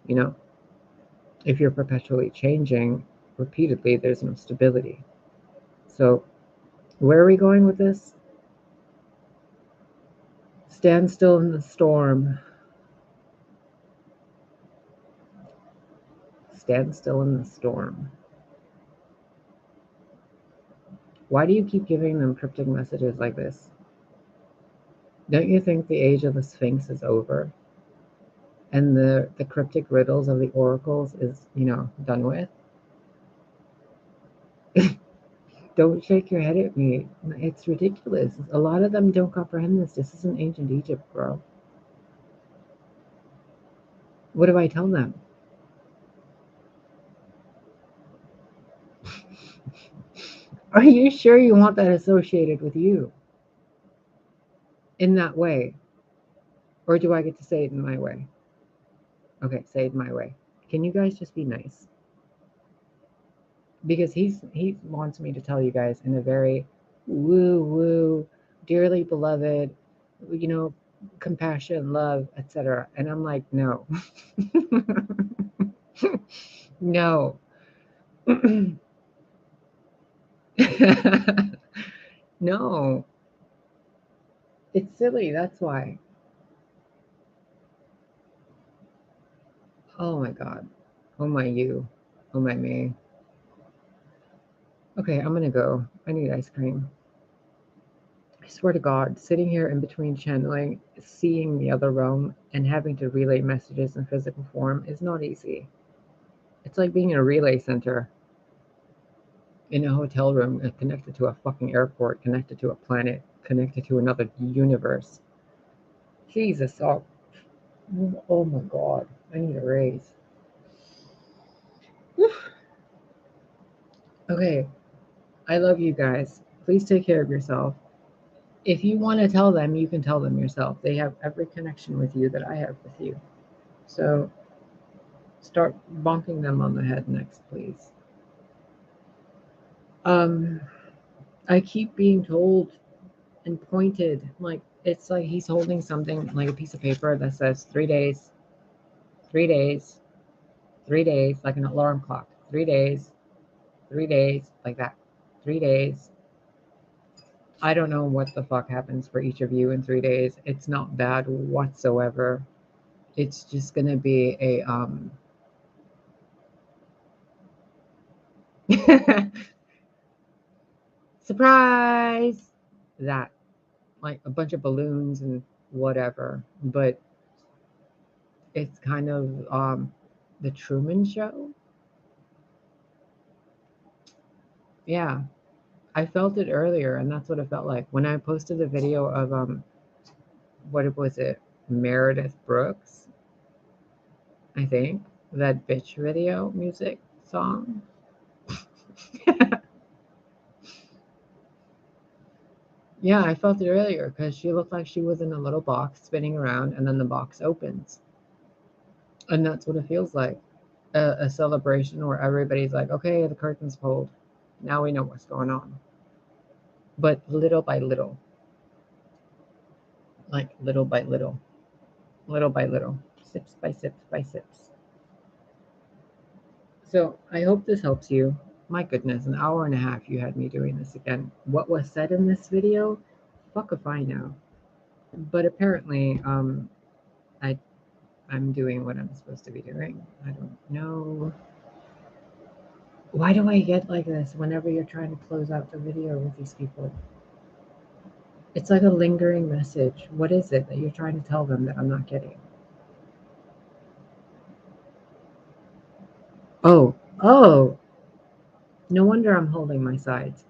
If you're perpetually changing repeatedly, there's no stability. So where are we going with this? Stand still in the storm. Stand still in the storm. Why do you keep giving them cryptic messages like this? Don't you think the age of the Sphinx is over? And the cryptic riddles of the oracles is, done with? Don't shake your head at me. It's ridiculous. A lot of them don't comprehend this. This isn't ancient Egypt, bro. What do I tell them? Are you sure you want that associated with you in that way? Or do I get to say it in my way? Okay, say it my way. Can you guys just be nice? Because he wants me to tell you guys in a very woo, dearly beloved, compassion, love, etc. And I'm like, no. No. No. It's silly, that's why. Oh my God. Oh my you. Oh my me. Okay, I'm gonna go. I need ice cream. I swear to God, sitting here in between channeling, seeing the other realm, and having to relay messages in physical form is not easy. It's like being in a relay center in a hotel room and connected to a fucking airport, connected to a planet, connected to another universe. Jesus, oh my God, I need a raise. Okay, I love you guys. Please take care of yourself. If you want to tell them, you can tell them yourself. They have every connection with you that I have with you. So start bonking them on the head next, please. I keep being told and pointed, like it's like he's holding something like a piece of paper that says 3 days, 3 days, 3 days, like an alarm clock. 3 days, 3 days, like that. 3 days. I don't know what the fuck happens for each of you in 3 days. It's not bad whatsoever. It's just gonna be a surprise, that, like a bunch of balloons and whatever. But it's kind of the Truman Show. Yeah, I felt it earlier, and that's what it felt like when I posted the video of what was it? Meredith Brooks, I think. That bitch video music song. Yeah, I felt it earlier because she looked like she was in a little box spinning around and then the box opens. And that's what it feels like. A celebration where everybody's like, okay, the curtain's pulled. Now we know what's going on. But little by little, like little by little, little by little, sips by sips by sips. So I hope this helps you. My goodness, an hour and a half you had me doing this again. What was said in this video? Fuck if I know. But apparently, I I'm doing what I'm supposed to be doing. I don't know. Why do I get like this whenever you're trying to close out the video with these people? It's like a lingering message. What is it that you're trying to tell them that I'm not getting? Oh, no wonder I'm holding my sides.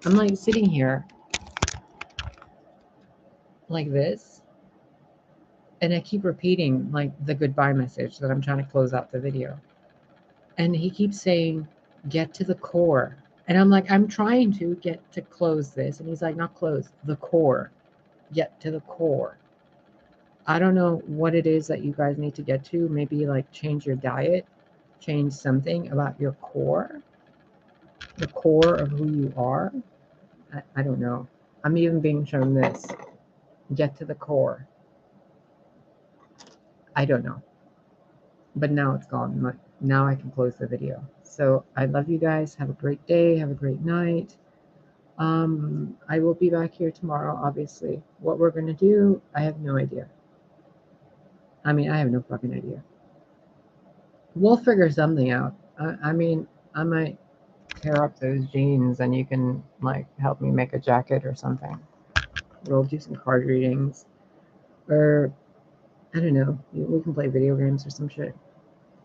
I'm like sitting here like this, and I keep repeating like the goodbye message that I'm trying to close out the video. And he keeps saying, get to the core. And I'm like, I'm trying to get to close this. And he's like, not close, the core. Get to the core. I don't know what it is that you guys need to get to. Maybe like change your diet, change something about your core, the core of who you are. I don't know. I'm even being shown this. Get to the core. I don't know. But now it's gone. Now I can close the video. So I love you guys. Have a great day. Have a great night. I will be back here tomorrow, obviously. What we're going to do, I have no idea. I mean, I have no fucking idea. We'll figure something out. I mean, I might tear up those jeans and you can, like, help me make a jacket or something. We'll do some card readings. Or, I don't know, we can play video games or some shit.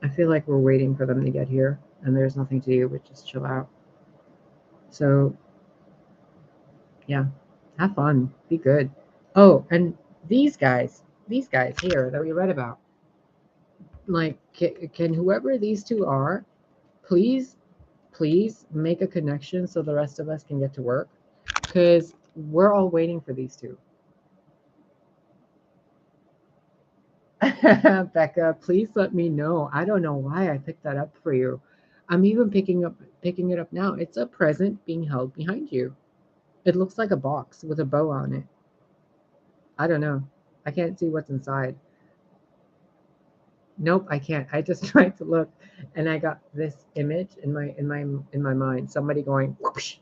I feel like we're waiting for them to get here and there's nothing to do but just chill out. So, yeah, have fun. Be good. Oh, and these guys here that we read about, like, can whoever these two are, please make a connection so the rest of us can get to work, because we're all waiting for these two. Becca, please let me know. I don't know why I picked that up for you. I'm even picking it up now. It's a present being held behind you. It looks like a box with a bow on it. I don't know. I can't see what's inside. Nope, I can't. I just tried to look, and I got this image in my mind. Somebody going whoosh.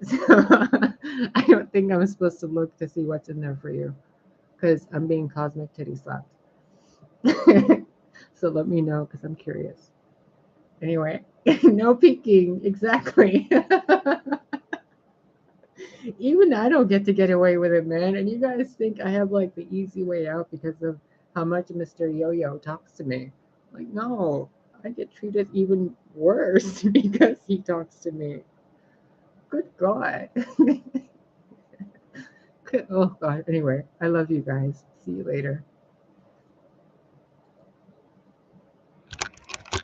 So I don't think I'm supposed to look to see what's in there for you, because I'm being cosmic titty slapped. So let me know, because I'm curious. Anyway, no peeking. Exactly. Even I don't get away with it, man. And you guys think I have like the easy way out because of how much Mr. Yo-Yo talks to me. Like, no, I get treated even worse because he talks to me. Good God. Oh, God. Anyway, I love you guys. See you later.